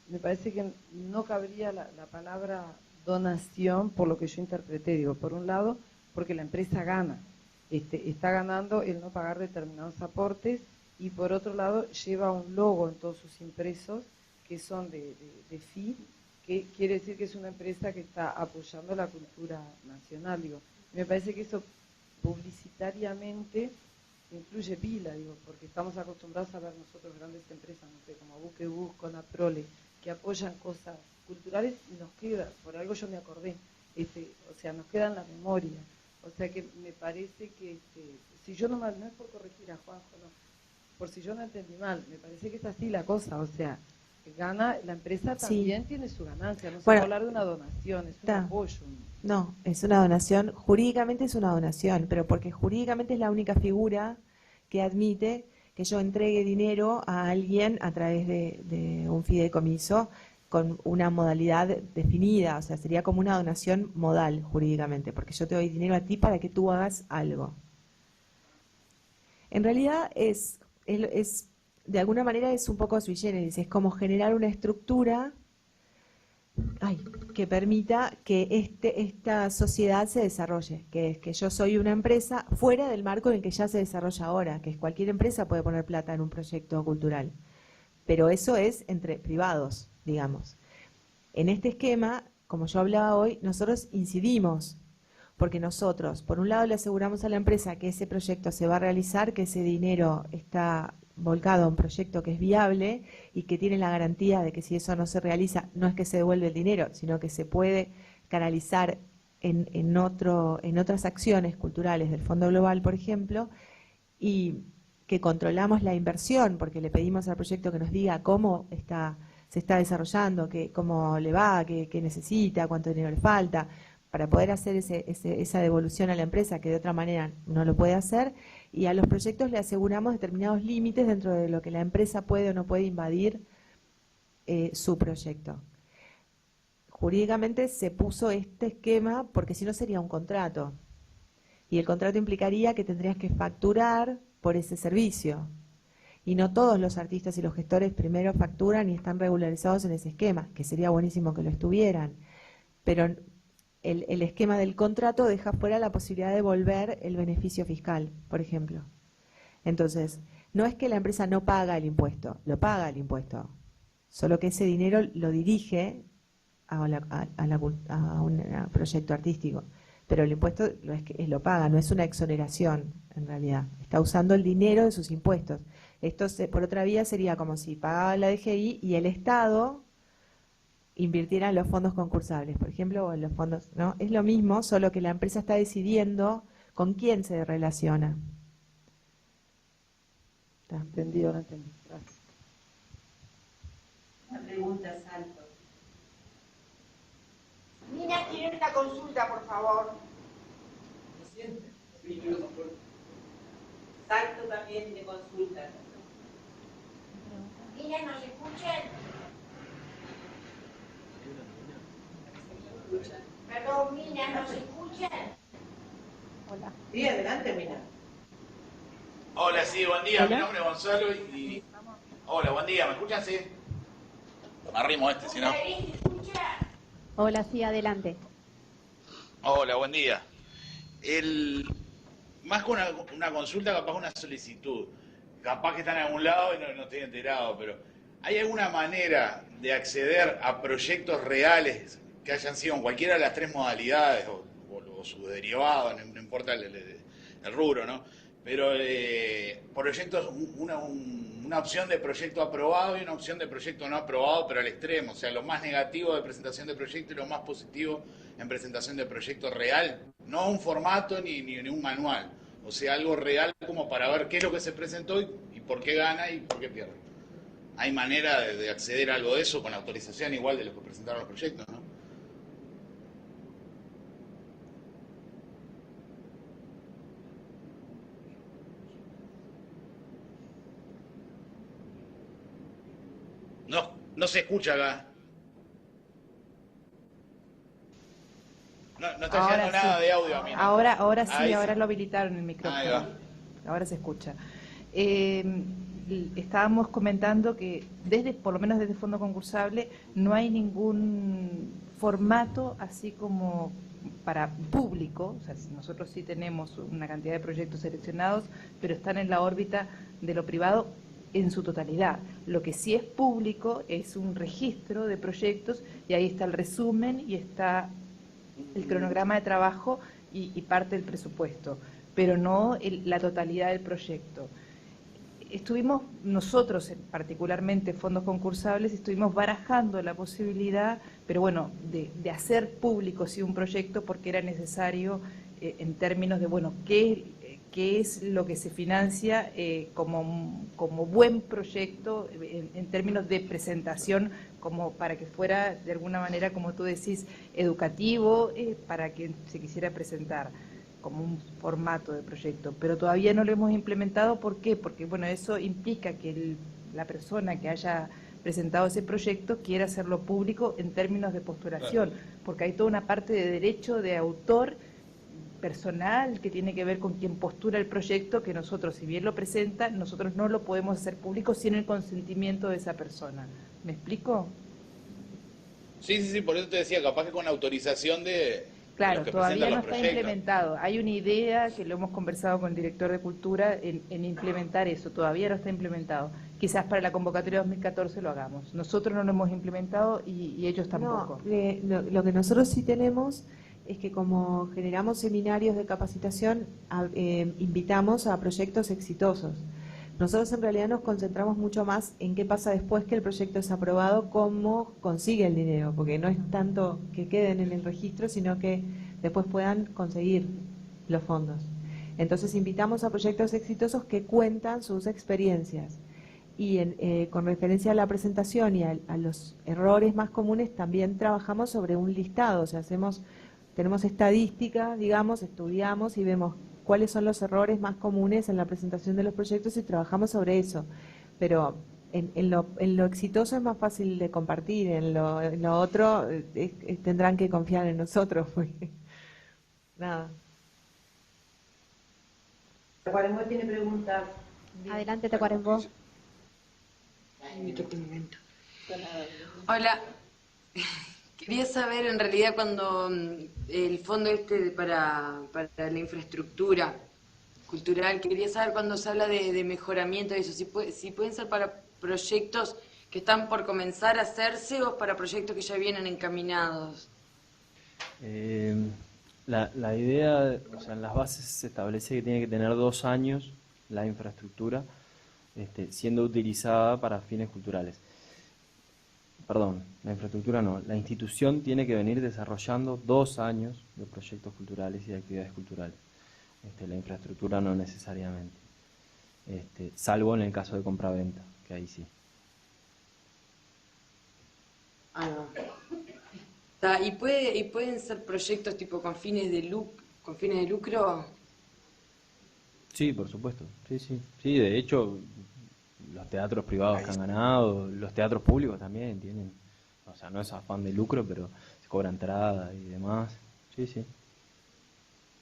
me parece que no cabría la palabra donación por lo que yo interpreté, por un lado, porque la empresa gana, está ganando el no pagar determinados aportes, y por otro lado lleva un logo en todos sus impresos que son de FI, que quiere decir que es una empresa que está apoyando la cultura nacional. Me parece que eso publicitariamente incluye pila, digo, porque estamos acostumbrados a ver nosotros grandes empresas, no sé, como Buquebus, Conaprole, que apoyan cosas culturales y nos queda, por algo yo me acordé, o sea, nos queda en la memoria. O sea que me parece que, si yo no es por corregir a Juanjo, no, por si yo no entendí mal, me parece que es así la cosa, o sea, gana, la empresa también tiene su ganancia, no se puede hablar de una donación, es un apoyo. No, es una donación, jurídicamente es una donación, pero porque jurídicamente es la única figura que admite que yo entregue dinero a alguien a través de un fideicomiso con una modalidad definida, o sea, sería como una donación modal jurídicamente, porque yo te doy dinero a ti para que tú hagas algo. En realidad de alguna manera es un poco sui generis, es como generar una estructura que permita que esta sociedad se desarrolle, que es que yo soy una empresa fuera del marco en el que ya se desarrolla ahora, que cualquier empresa puede poner plata en un proyecto cultural, pero eso es entre privados, digamos. En este esquema, como yo hablaba hoy, nosotros incidimos, porque nosotros, por un lado, le aseguramos a la empresa que ese proyecto se va a realizar, que ese dinero está volcado a un proyecto que es viable y que tiene la garantía de que si eso no se realiza, no es que se devuelve el dinero, sino que se puede canalizar en otras acciones culturales del Fondo Global, por ejemplo, y que controlamos la inversión, porque le pedimos al proyecto que nos diga cómo se está desarrollando, cómo le va, qué necesita, cuánto dinero le falta, para poder hacer esa devolución a la empresa que de otra manera no lo puede hacer, y a los proyectos le aseguramos determinados límites dentro de lo que la empresa puede o no puede invadir su proyecto. Jurídicamente se puso este esquema porque si no sería un contrato, y el contrato implicaría que tendrías que facturar por ese servicio, y no todos los artistas y los gestores primero facturan y están regularizados en ese esquema, que sería buenísimo que lo estuvieran, pero el esquema del contrato deja fuera la posibilidad de devolver el beneficio fiscal, por ejemplo. Entonces, no es que la empresa no paga el impuesto, lo paga el impuesto, solo que ese dinero lo dirige a un proyecto artístico, pero el impuesto lo paga, no es una exoneración en realidad, está usando el dinero de sus impuestos. Esto por otra vía sería como si pagaba la DGI y el Estado invirtiera en los fondos concursables, por ejemplo, o en los fondos, ¿no? Es lo mismo, solo que la empresa está decidiendo con quién se relaciona. ¿Está entendido? No entendí. Gracias. Una pregunta, Salto. Nina quiere una consulta, por favor. Salto también tiene consulta. Nina, ¿nos escuchan? Perdón, Mina, ¿nos escuchan? Hola. Sí, adelante, Mina. Hola, sí, buen día. Hola. Mi nombre es Gonzalo y... Hola, buen día. ¿Me escuchan? Sí. Me arrimo si no. Hola, sí, adelante. Hola, buen día. Más que una consulta, capaz una solicitud. Capaz que está en algún lado y no estoy enterado, pero ¿hay alguna manera de acceder a proyectos reales que hayan sido en cualquiera de las tres modalidades o su derivado, no importa el rubro, ¿no? Pero proyectos, una opción de proyecto aprobado y una opción de proyecto no aprobado, pero al extremo, o sea, lo más negativo de presentación de proyecto y lo más positivo en presentación de proyecto real, no un formato ni un manual, o sea, algo real como para ver qué es lo que se presentó y por qué gana y por qué pierde. ¿Hay manera de acceder a algo de eso con autorización igual de los que presentaron los proyectos, no? No se escucha acá. No está llegando nada de audio a mí, ¿no? Ahora sí, Ahí ahora sí. lo habilitaron el micrófono. Ahí va. Ahora se escucha. Estábamos comentando que por lo menos desde Fondo Concursable, no hay ningún formato así como para público, o sea, nosotros sí tenemos una cantidad de proyectos seleccionados, pero están en la órbita de lo privado en su totalidad. Lo que sí es público es un registro de proyectos y ahí está el resumen y está el cronograma de trabajo y parte del presupuesto. pero no la totalidad del proyecto. Estuvimos nosotros, particularmente fondos concursables, estuvimos barajando la posibilidad, pero bueno, de hacer público sí un proyecto porque era necesario en términos de, bueno, qué es lo que se financia como buen proyecto en términos de presentación, como para que fuera de alguna manera, como tú decís, educativo, para que se quisiera presentar como un formato de proyecto, pero todavía no lo hemos implementado. ¿Por qué? Porque bueno, eso implica que la persona que haya presentado ese proyecto quiera hacerlo público en términos de postulación, porque hay toda una parte de derecho de autor personal que tiene que ver con quien postula el proyecto, que nosotros, si bien lo presenta, nosotros no lo podemos hacer público sin el consentimiento de esa persona. ¿Me explico? Sí, por eso te decía, capaz que con autorización de Claro, los que todavía presentan no los está proyectos. implementado. Hay una idea que lo hemos conversado con el director de Cultura en implementar eso. Todavía no está implementado. Quizás para la convocatoria 2014 lo hagamos. Nosotros no lo hemos implementado y ellos tampoco. No, lo que nosotros sí tenemos es que como generamos seminarios de capacitación, invitamos a proyectos exitosos. Nosotros en realidad nos concentramos mucho más en qué pasa después que el proyecto es aprobado, cómo consigue el dinero, porque no es tanto que queden en el registro, sino que después puedan conseguir los fondos. Entonces invitamos a proyectos exitosos que cuentan sus experiencias. Y con referencia a la presentación y a los errores más comunes, también trabajamos sobre un listado, o sea, tenemos estadística, digamos, estudiamos y vemos cuáles son los errores más comunes en la presentación de los proyectos y trabajamos sobre eso. Pero en lo exitoso es más fácil de compartir, en lo otro tendrán que confiar en nosotros. Porque, nada. Tacuarembó tiene preguntas. Adelante, Tacuarembó. Hola. Quería saber, en realidad, cuando el fondo para la infraestructura cultural, quería saber cuando se habla de mejoramiento de eso, si pueden ser para proyectos que están por comenzar a hacerse o para proyectos que ya vienen encaminados. La idea, o sea, en las bases se establece que tiene que tener 2 años la infraestructura siendo utilizada para fines culturales. Perdón, la infraestructura no, la institución tiene que venir desarrollando 2 años de proyectos culturales y de actividades culturales. La infraestructura no necesariamente, salvo en el caso de compraventa, que ahí sí. ¿Y pueden ser proyectos tipo con fines de lucro? Sí, por supuesto, sí, de hecho, los teatros privados que han ganado, los teatros públicos también tienen, o sea, no es afán de lucro, pero se cobra entrada y demás, sí.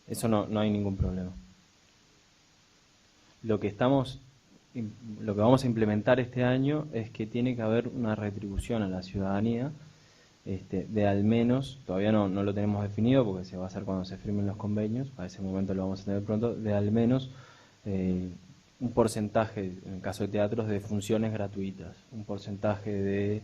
Eso no hay ningún problema. Lo que vamos a implementar este año es que tiene que haber una retribución a la ciudadanía de al menos, todavía no lo tenemos definido porque se va a hacer cuando se firmen los convenios, para ese momento lo vamos a tener pronto, de al menos un porcentaje, en el caso de teatros, de funciones gratuitas, un porcentaje de,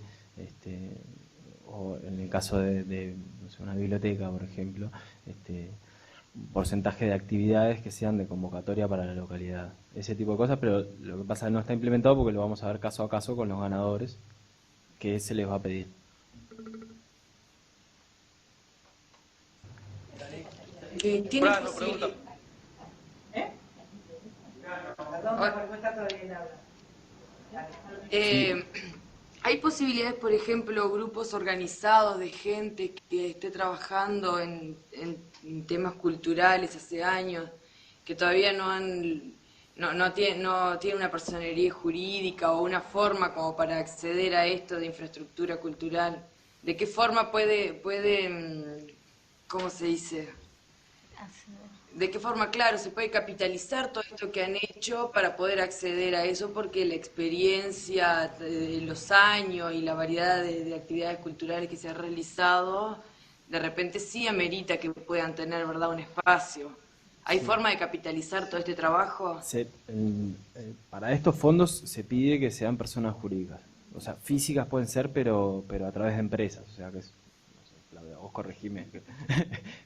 o en el caso de no sé, una biblioteca, por ejemplo, un porcentaje de actividades que sean de convocatoria para la localidad. Ese tipo de cosas, pero lo que pasa es que no está implementado porque lo vamos a ver caso a caso con los ganadores, que se les va a pedir. ¿Tiene posibilidad? ¿Hay posibilidades, por ejemplo, grupos organizados de gente que esté trabajando en temas culturales hace años, que todavía no tiene una personería jurídica o una forma como para acceder a esto de infraestructura cultural? ¿De qué forma puede ¿cómo se dice? ¿De qué forma, claro, se puede capitalizar todo esto que han hecho para poder acceder a eso? Porque la experiencia, los años y la variedad de actividades culturales que se han realizado, de repente sí amerita que puedan tener, ¿verdad?, un espacio. ¿Hay forma de capitalizar todo este trabajo? Para estos fondos se pide que sean personas jurídicas. O sea, físicas pueden ser, pero a través de empresas. O sea, que es, no sé, Claudia, vos corregime.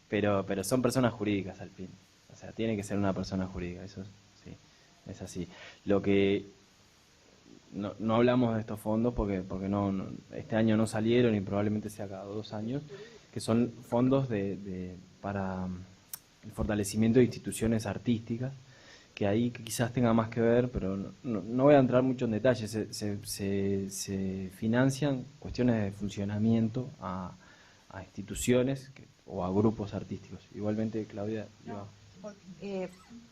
pero son personas jurídicas al fin. sea, tiene que ser una persona jurídica, eso sí, es así. Lo que no hablamos de estos fondos porque este año no salieron y probablemente sea cada 2 años, que son fondos para el fortalecimiento de instituciones artísticas, que ahí quizás tenga más que ver, pero no voy a entrar mucho en detalles. Se financian cuestiones de funcionamiento a instituciones o a grupos artísticos. Igualmente, Claudia,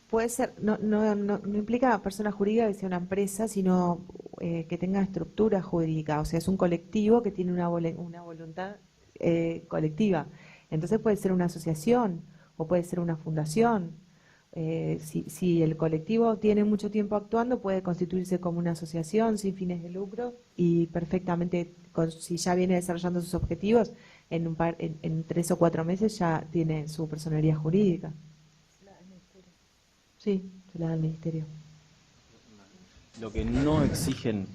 puede ser, no implica persona jurídica que sea una empresa, sino que tenga estructura jurídica, o sea, es un colectivo que tiene una voluntad colectiva. Entonces puede ser una asociación o puede ser una fundación. Si el colectivo tiene mucho tiempo actuando, puede constituirse como una asociación sin fines de lucro y perfectamente, si ya viene desarrollando sus objetivos, en 3 o 4 meses ya tiene su personería jurídica. Sí, se la da al ministerio. Lo que no exigen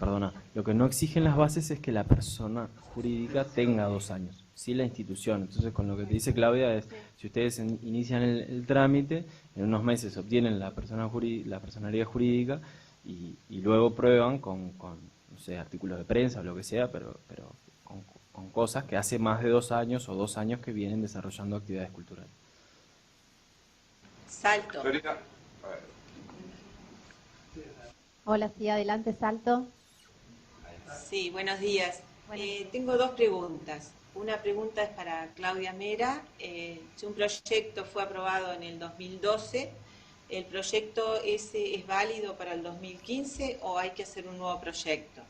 las bases es que la persona jurídica tenga 2 años. Sí, la institución. Entonces, con lo que te dice Claudia es, si ustedes inician el trámite, en unos meses obtienen la personería jurídica y luego prueban con no sé, artículos de prensa o lo que sea, pero con cosas que hace más de 2 años o 2 años que vienen desarrollando actividades culturales. Salto. Hola, sí, adelante, Salto. Sí, buenos días. Tengo 2 preguntas. Una pregunta es para Claudia Mera. Si un proyecto fue aprobado en el 2012, ¿el proyecto ese es válido para el 2015 o hay que hacer un nuevo proyecto?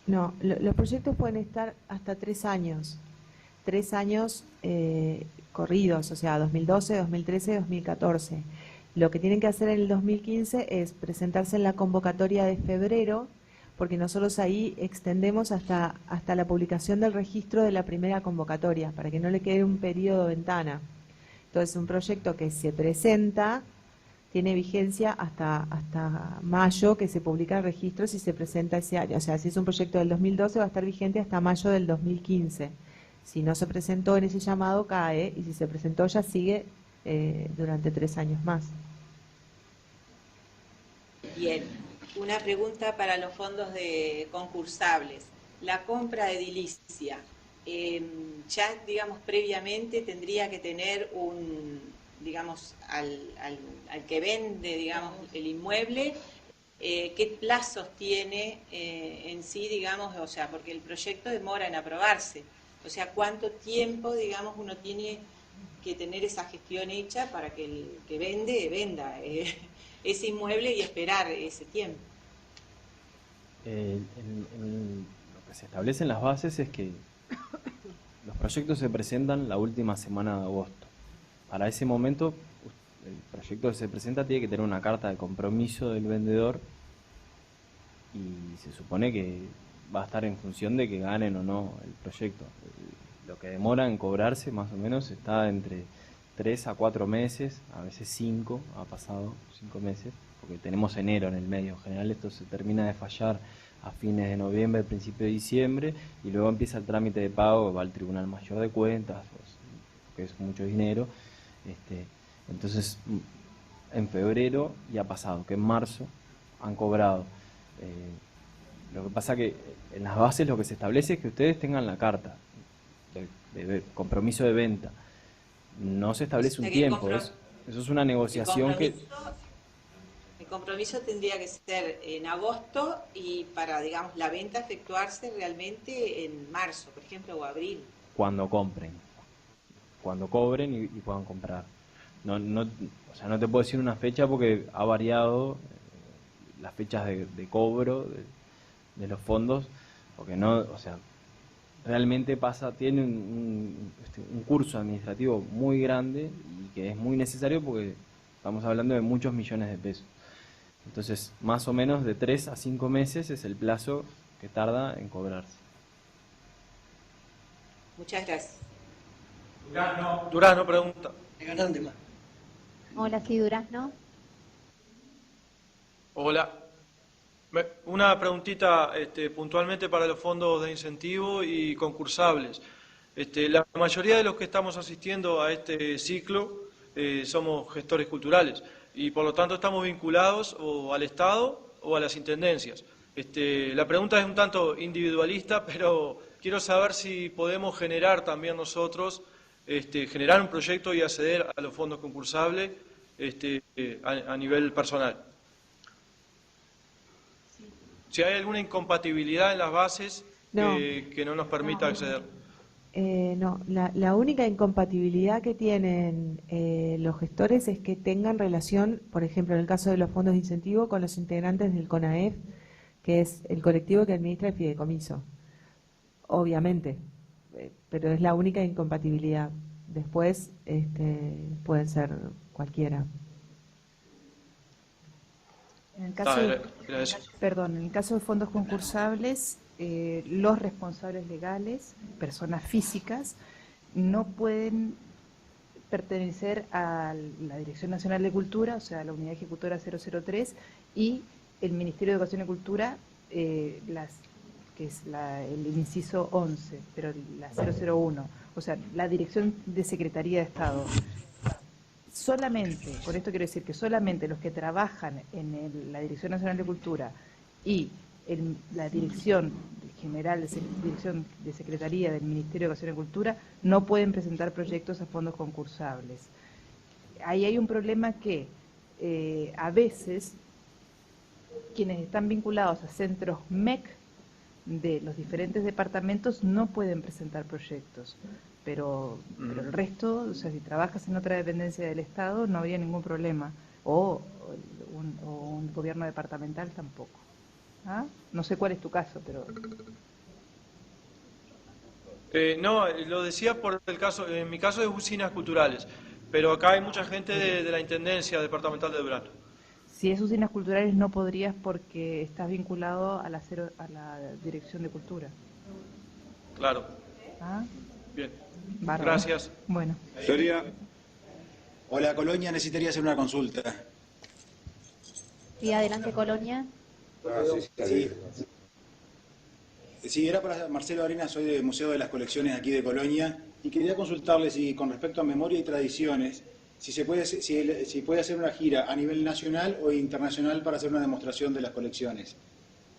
No, los proyectos pueden estar hasta 3 años. 3 años corridos, o sea, 2012, 2013, 2014. Lo que tienen que hacer en el 2015 es presentarse en la convocatoria de febrero, porque nosotros ahí extendemos hasta la publicación del registro de la primera convocatoria, para que no le quede un periodo de ventana. Entonces, un proyecto que se presenta tiene vigencia hasta mayo, que se publica el registro si se presenta ese año. O sea, si es un proyecto del 2012 va a estar vigente hasta mayo del 2015. Si no se presentó en ese llamado, cae, y si se presentó ya sigue durante 3 años más. Bien, una pregunta para los fondos de concursables. La compra de edilicia, ya, digamos, previamente tendría que tener digamos, al que vende, digamos, el inmueble, ¿qué plazos tiene en sí, digamos, o sea, porque el proyecto demora en aprobarse? O sea, ¿cuánto tiempo, digamos, uno tiene que tener esa gestión hecha para que el que venda ese inmueble y esperar ese tiempo? Lo que se establece en las bases es que los proyectos se presentan la última semana de agosto. Para ese momento, el proyecto que se presenta tiene que tener una carta de compromiso del vendedor y se supone que va a estar en función de que ganen o no el proyecto. Lo que demora en cobrarse más o menos está entre 3 a 4 meses, a veces 5, ha pasado 5 meses, porque tenemos enero en el medio. En general esto se termina de fallar a fines de noviembre, principio de diciembre, y luego empieza el trámite de pago, va al Tribunal Mayor de Cuentas, que es mucho dinero. Entonces, en febrero ya ha pasado, que en marzo han cobrado. Lo que pasa que en las bases lo que se establece es que ustedes tengan la carta de compromiso de venta. No se establece un tiempo, eso es una negociación que... El compromiso tendría que ser en agosto y para, digamos, la venta efectuarse realmente en marzo, por ejemplo, o abril. Cuando compren, cuando cobren y puedan comprar. O sea, no te puedo decir una fecha porque ha variado las fechas de cobro de los fondos, porque no, o sea, realmente tiene un curso administrativo muy grande y que es muy necesario porque estamos hablando de muchos millones de pesos. Entonces, más o menos de 3 a 5 meses es el plazo que tarda en cobrarse. Muchas gracias. Durazno pregunta. Hola, sí, Durazno. Hola. Una preguntita puntualmente para los fondos de incentivo y concursables. La mayoría de los que estamos asistiendo a este ciclo somos gestores culturales y por lo tanto estamos vinculados o al Estado o a las intendencias. La pregunta es un tanto individualista, pero quiero saber si podemos generar también nosotros, generar un proyecto y acceder a los fondos concursables a nivel personal. Si hay alguna incompatibilidad en las bases que no nos permita acceder. No, la única incompatibilidad que tienen los gestores es que tengan relación, por ejemplo, en el caso de los fondos de incentivo, con los integrantes del CONAEF, que es el colectivo que administra el fideicomiso. Obviamente, pero es la única incompatibilidad. Después pueden ser cualquiera. En el caso en el caso de fondos concursables, los responsables legales, personas físicas, no pueden pertenecer a la Dirección Nacional de Cultura, o sea, la Unidad Ejecutora 003, y el Ministerio de Educación y Cultura, que es el inciso 11, pero la 001, o sea, la Dirección de Secretaría de Estado. Solamente, con esto quiero decir que solamente los que trabajan en la Dirección Nacional de Cultura y en la Dirección General Dirección de Secretaría del Ministerio de Educación y Cultura no pueden presentar proyectos a fondos concursables. Ahí hay un problema que a veces quienes están vinculados a centros MEC de los diferentes departamentos no pueden presentar proyectos, pero el resto, o sea, si trabajas en otra dependencia del Estado no habría ningún problema, o un gobierno departamental tampoco. ¿Ah? No sé cuál es tu caso, pero... No, lo decía por el caso, en mi caso es usinas culturales, pero acá hay mucha gente de la Intendencia Departamental de Durazno. Si es usinas culturales no podrías porque estás vinculado a la Dirección de Cultura. Claro. ¿Ah? Bien. Bárbaro. Gracias. Bueno. Hola, Colonia, necesitaría hacer una consulta. Sí, adelante, Colonia. Sí, era para Marcelo Arenas, soy del Museo de las Colecciones aquí de Colonia, y quería consultarle si con respecto a memoria y tradiciones, si puede hacer una gira a nivel nacional o internacional para hacer una demostración de las colecciones,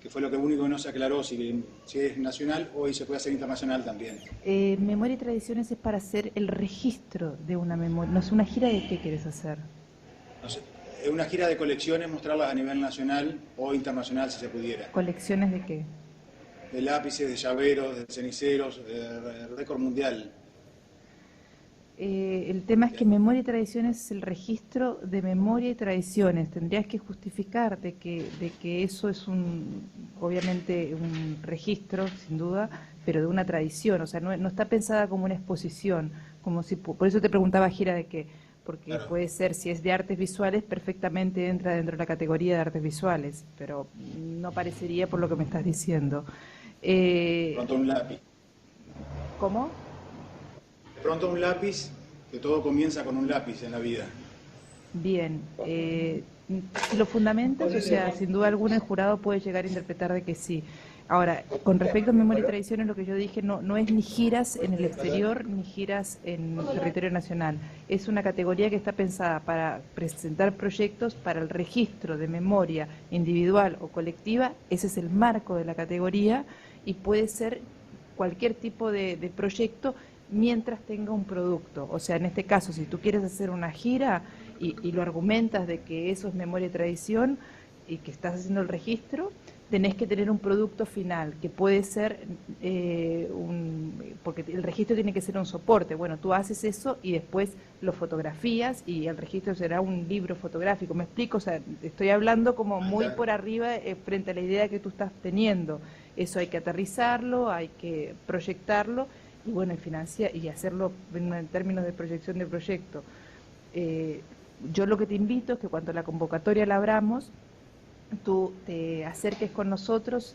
que fue lo único que no se aclaró, si es nacional o se puede hacer internacional también. Memoria y tradiciones es para hacer el registro de una memoria. No es una gira de qué quieres hacer. No sé, una gira de colecciones, mostrarlas a nivel nacional o internacional si se pudiera. ¿Colecciones de qué? De lápices, de llaveros, de ceniceros, récord mundial. El tema es que memoria y tradiciones es el registro de memoria y tradiciones. Tendrías que justificar de que eso es obviamente un registro, sin duda, pero de una tradición. O sea, no está pensada como una exposición. Por eso te preguntaba gira de qué. Porque claro, puede ser, si es de artes visuales, perfectamente entra dentro de la categoría de artes visuales, pero no parecería por lo que me estás diciendo. Pronto un lápiz. ¿Cómo? Pronto un lápiz, que todo comienza con un lápiz en la vida. Bien. Si lo fundamentas, o sea, sin duda alguna el jurado puede llegar a interpretar de que sí. Ahora, con respecto a memoria y tradiciones, lo que yo dije no es ni giras en el exterior ni giras en el territorio nacional. Es una categoría que está pensada para presentar proyectos para el registro de memoria individual o colectiva. Ese es el marco de la categoría y puede ser cualquier tipo de proyecto mientras tenga un producto. O sea, en este caso, si tú quieres hacer una gira y lo argumentas de que eso es memoria y tradición y que estás haciendo el registro, tenés que tener un producto final, que puede ser porque el registro tiene que ser un soporte. Bueno, tú haces eso y después lo fotografías y el registro será un libro fotográfico. ¿Me explico? O sea, estoy hablando como muy por arriba frente a la idea que tú estás teniendo. Eso hay que aterrizarlo, hay que proyectarlo y bueno, y hacerlo en términos de proyección de proyecto. Yo lo que te invito es que cuando la convocatoria la abramos, tú te acerques con nosotros.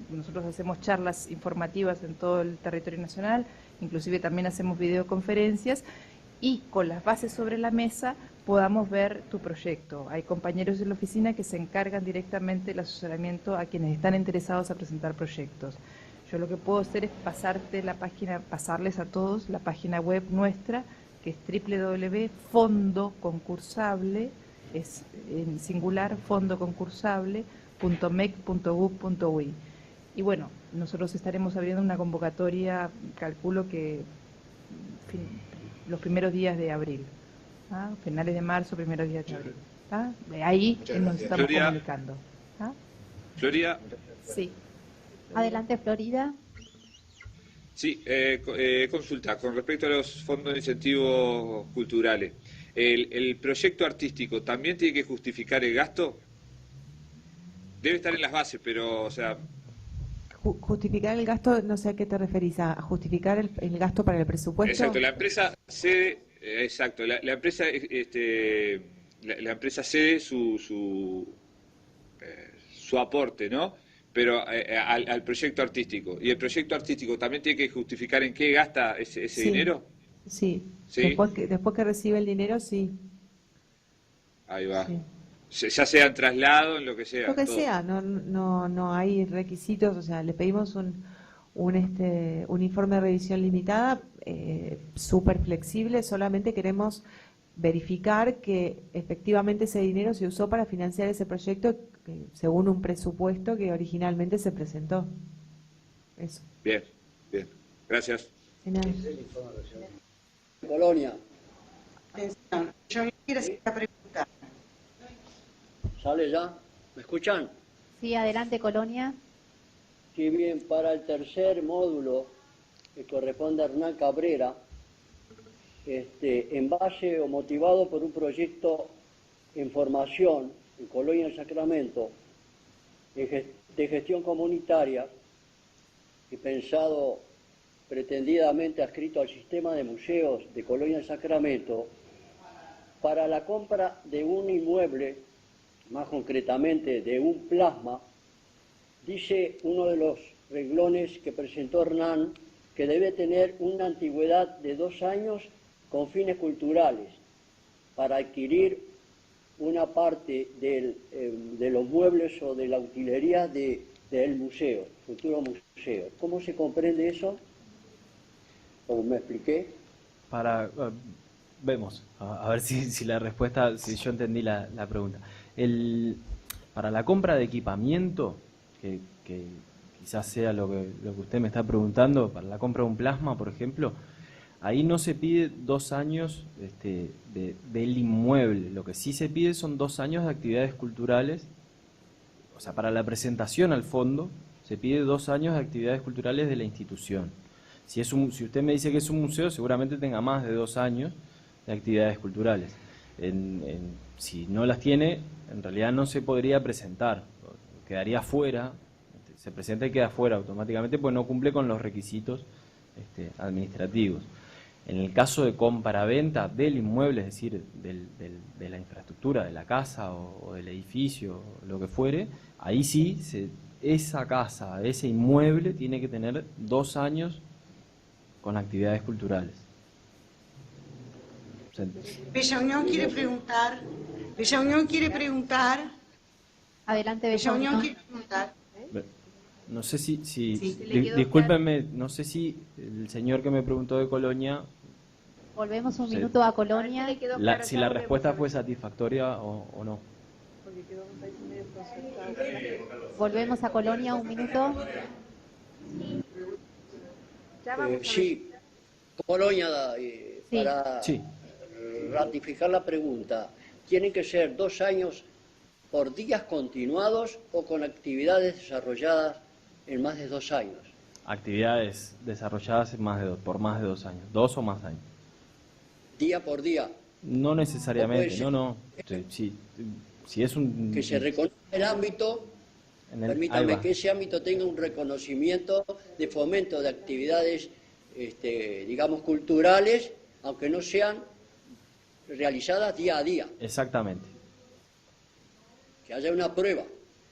Nosotros hacemos charlas informativas en todo el territorio nacional, inclusive también hacemos videoconferencias, y con las bases sobre la mesa podamos ver tu proyecto. Hay compañeros de la oficina que se encargan directamente del asesoramiento a quienes están interesados a presentar proyectos. Yo lo que puedo hacer es pasarles a todos la página web nuestra, que es www.fondoconcursable, es en singular, fondoconcursable.mec.gov.uy. Y bueno, nosotros estaremos abriendo una convocatoria, calculo que los primeros días de abril, finales de marzo, primeros días de abril. Ahí nos estamos comunicando. Florida. Sí. Adelante, Florida. Sí, consulta, con respecto a los fondos de incentivos culturales, ¿el proyecto artístico también tiene que justificar el gasto? Debe estar en las bases, pero, o sea... Justificar el gasto, no sé a qué te referís, a justificar el gasto para el presupuesto. Exacto, la empresa cede, la empresa cede su aporte, ¿no? Pero al proyecto artístico. ¿Y el proyecto artístico también tiene que justificar en qué gasta ese dinero? Sí. ¿Sí? Después que recibe el dinero, sí. Ahí va. Sí. Ya sea en traslado, en lo que sea. Lo que todo. sea, no hay requisitos, o sea, le pedimos un informe de revisión limitada, súper flexible, solamente queremos verificar que efectivamente ese dinero se usó para financiar ese proyecto según un presupuesto que originalmente se presentó. Eso. Bien. Gracias. Colonia. Atención, yo quiero hacer una pregunta. ¿Sale ya? ¿Me escuchan? Sí, adelante, Colonia. Sí, bien, para el tercer módulo que corresponde a Hernán Cabrera, en base o motivado por un proyecto en formación en Colonia del Sacramento de gestión comunitaria y pensado pretendidamente adscrito al sistema de museos de Colonia del Sacramento, para la compra de un inmueble, más concretamente de un plasma, dice uno de los renglones que presentó Hernán que debe tener una antigüedad de 2 años con fines culturales para adquirir una parte de los muebles o de la utilería del museo, futuro museo. ¿Cómo se comprende eso? ¿Cómo me expliqué? Vemos, a ver si la respuesta, si yo entendí la pregunta. Para la compra de equipamiento, que quizás sea lo que usted me está preguntando, para la compra de un plasma, por ejemplo, ahí no se pide 2 años del inmueble. Lo que sí se pide son 2 años de actividades culturales. O sea, para la presentación al fondo se pide 2 años de actividades culturales de la institución. Si usted me dice que es un museo, seguramente tenga más de 2 años de actividades culturales. Si no las tiene, en realidad no se podría presentar, quedaría fuera, se presenta y queda fuera automáticamente, pues no cumple con los requisitos administrativos. En el caso de compra-venta del inmueble, es decir, de la infraestructura, de la casa o del edificio, lo que fuere, ahí sí, esa casa, ese inmueble tiene que tener 2 años con actividades culturales. Bella Unión quiere preguntar. Bella Unión quiere preguntar. Adelante, Bella Unión. Quiere preguntar. No sé discúlpenme, no sé si el señor que me preguntó de Colonia... Volvemos un minuto a Colonia. Si la respuesta fue satisfactoria o no. Volvemos a Colonia, un minuto. Sí, Colonia, para Sí. ratificar la pregunta, ¿tienen que ser 2 años por días continuados o con actividades desarrolladas en más de 2 años? Actividades desarrolladas por más de 2 años, 2 o más años. Día por día. No necesariamente, no. Si es un... Que se reconozca el ámbito, permítame que ese ámbito tenga un reconocimiento de fomento de actividades, digamos, culturales, aunque no sean realizadas día a día. Exactamente. Que haya una prueba.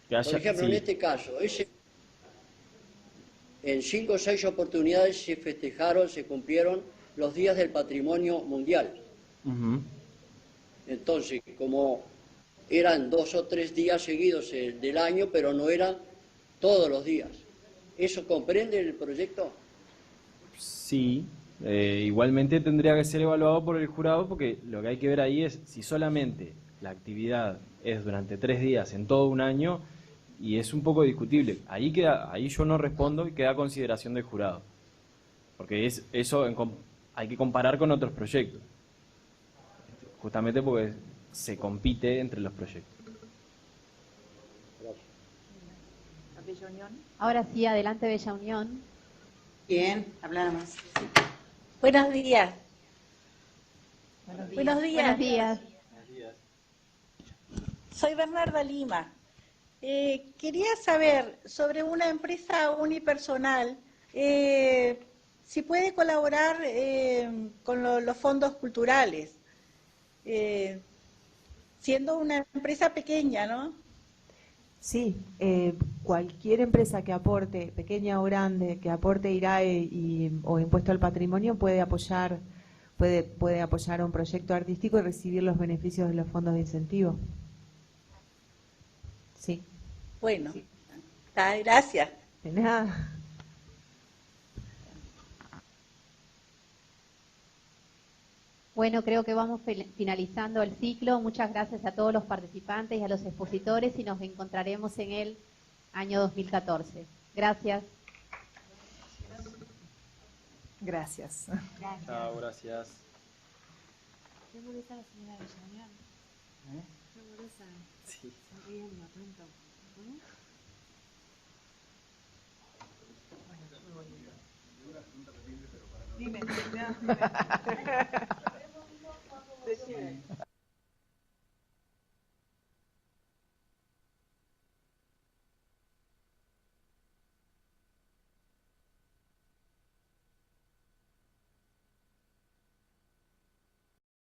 Por ejemplo, en este caso, en 5 o 6 oportunidades se cumplieron los días del patrimonio mundial. Entonces, como eran 2 o 3 días seguidos del año, pero no eran todos los días. ¿Eso comprende el proyecto? Sí, Igualmente tendría que ser evaluado por el jurado, porque lo que hay que ver ahí es si solamente la actividad es durante 3 días en todo un año, y es un poco discutible. Ahí yo no respondo y queda a consideración del jurado, porque hay que comparar con otros proyectos, justamente porque se compite entre los proyectos. Ahora sí, adelante Bella Unión. Bien, habla más. Buenos días. Buenos días. Soy Bernarda Lima. Quería saber sobre una empresa unipersonal, si puede colaborar con los fondos culturales, siendo una empresa pequeña, ¿no? Sí, cualquier empresa que aporte, pequeña o grande, que aporte IRAE o impuesto al patrimonio puede apoyar un proyecto artístico y recibir los beneficios de los fondos de incentivo. Sí. Bueno, sí. Gracias. De nada. Bueno, creo que vamos finalizando el ciclo. Muchas gracias a todos los participantes y a los expositores y nos encontraremos en el año 2014. Gracias. Gracias. Chao, gracias. Qué molesta la señora de Chañán. Qué molesta. Sí. Sonriendo tanto. Dime.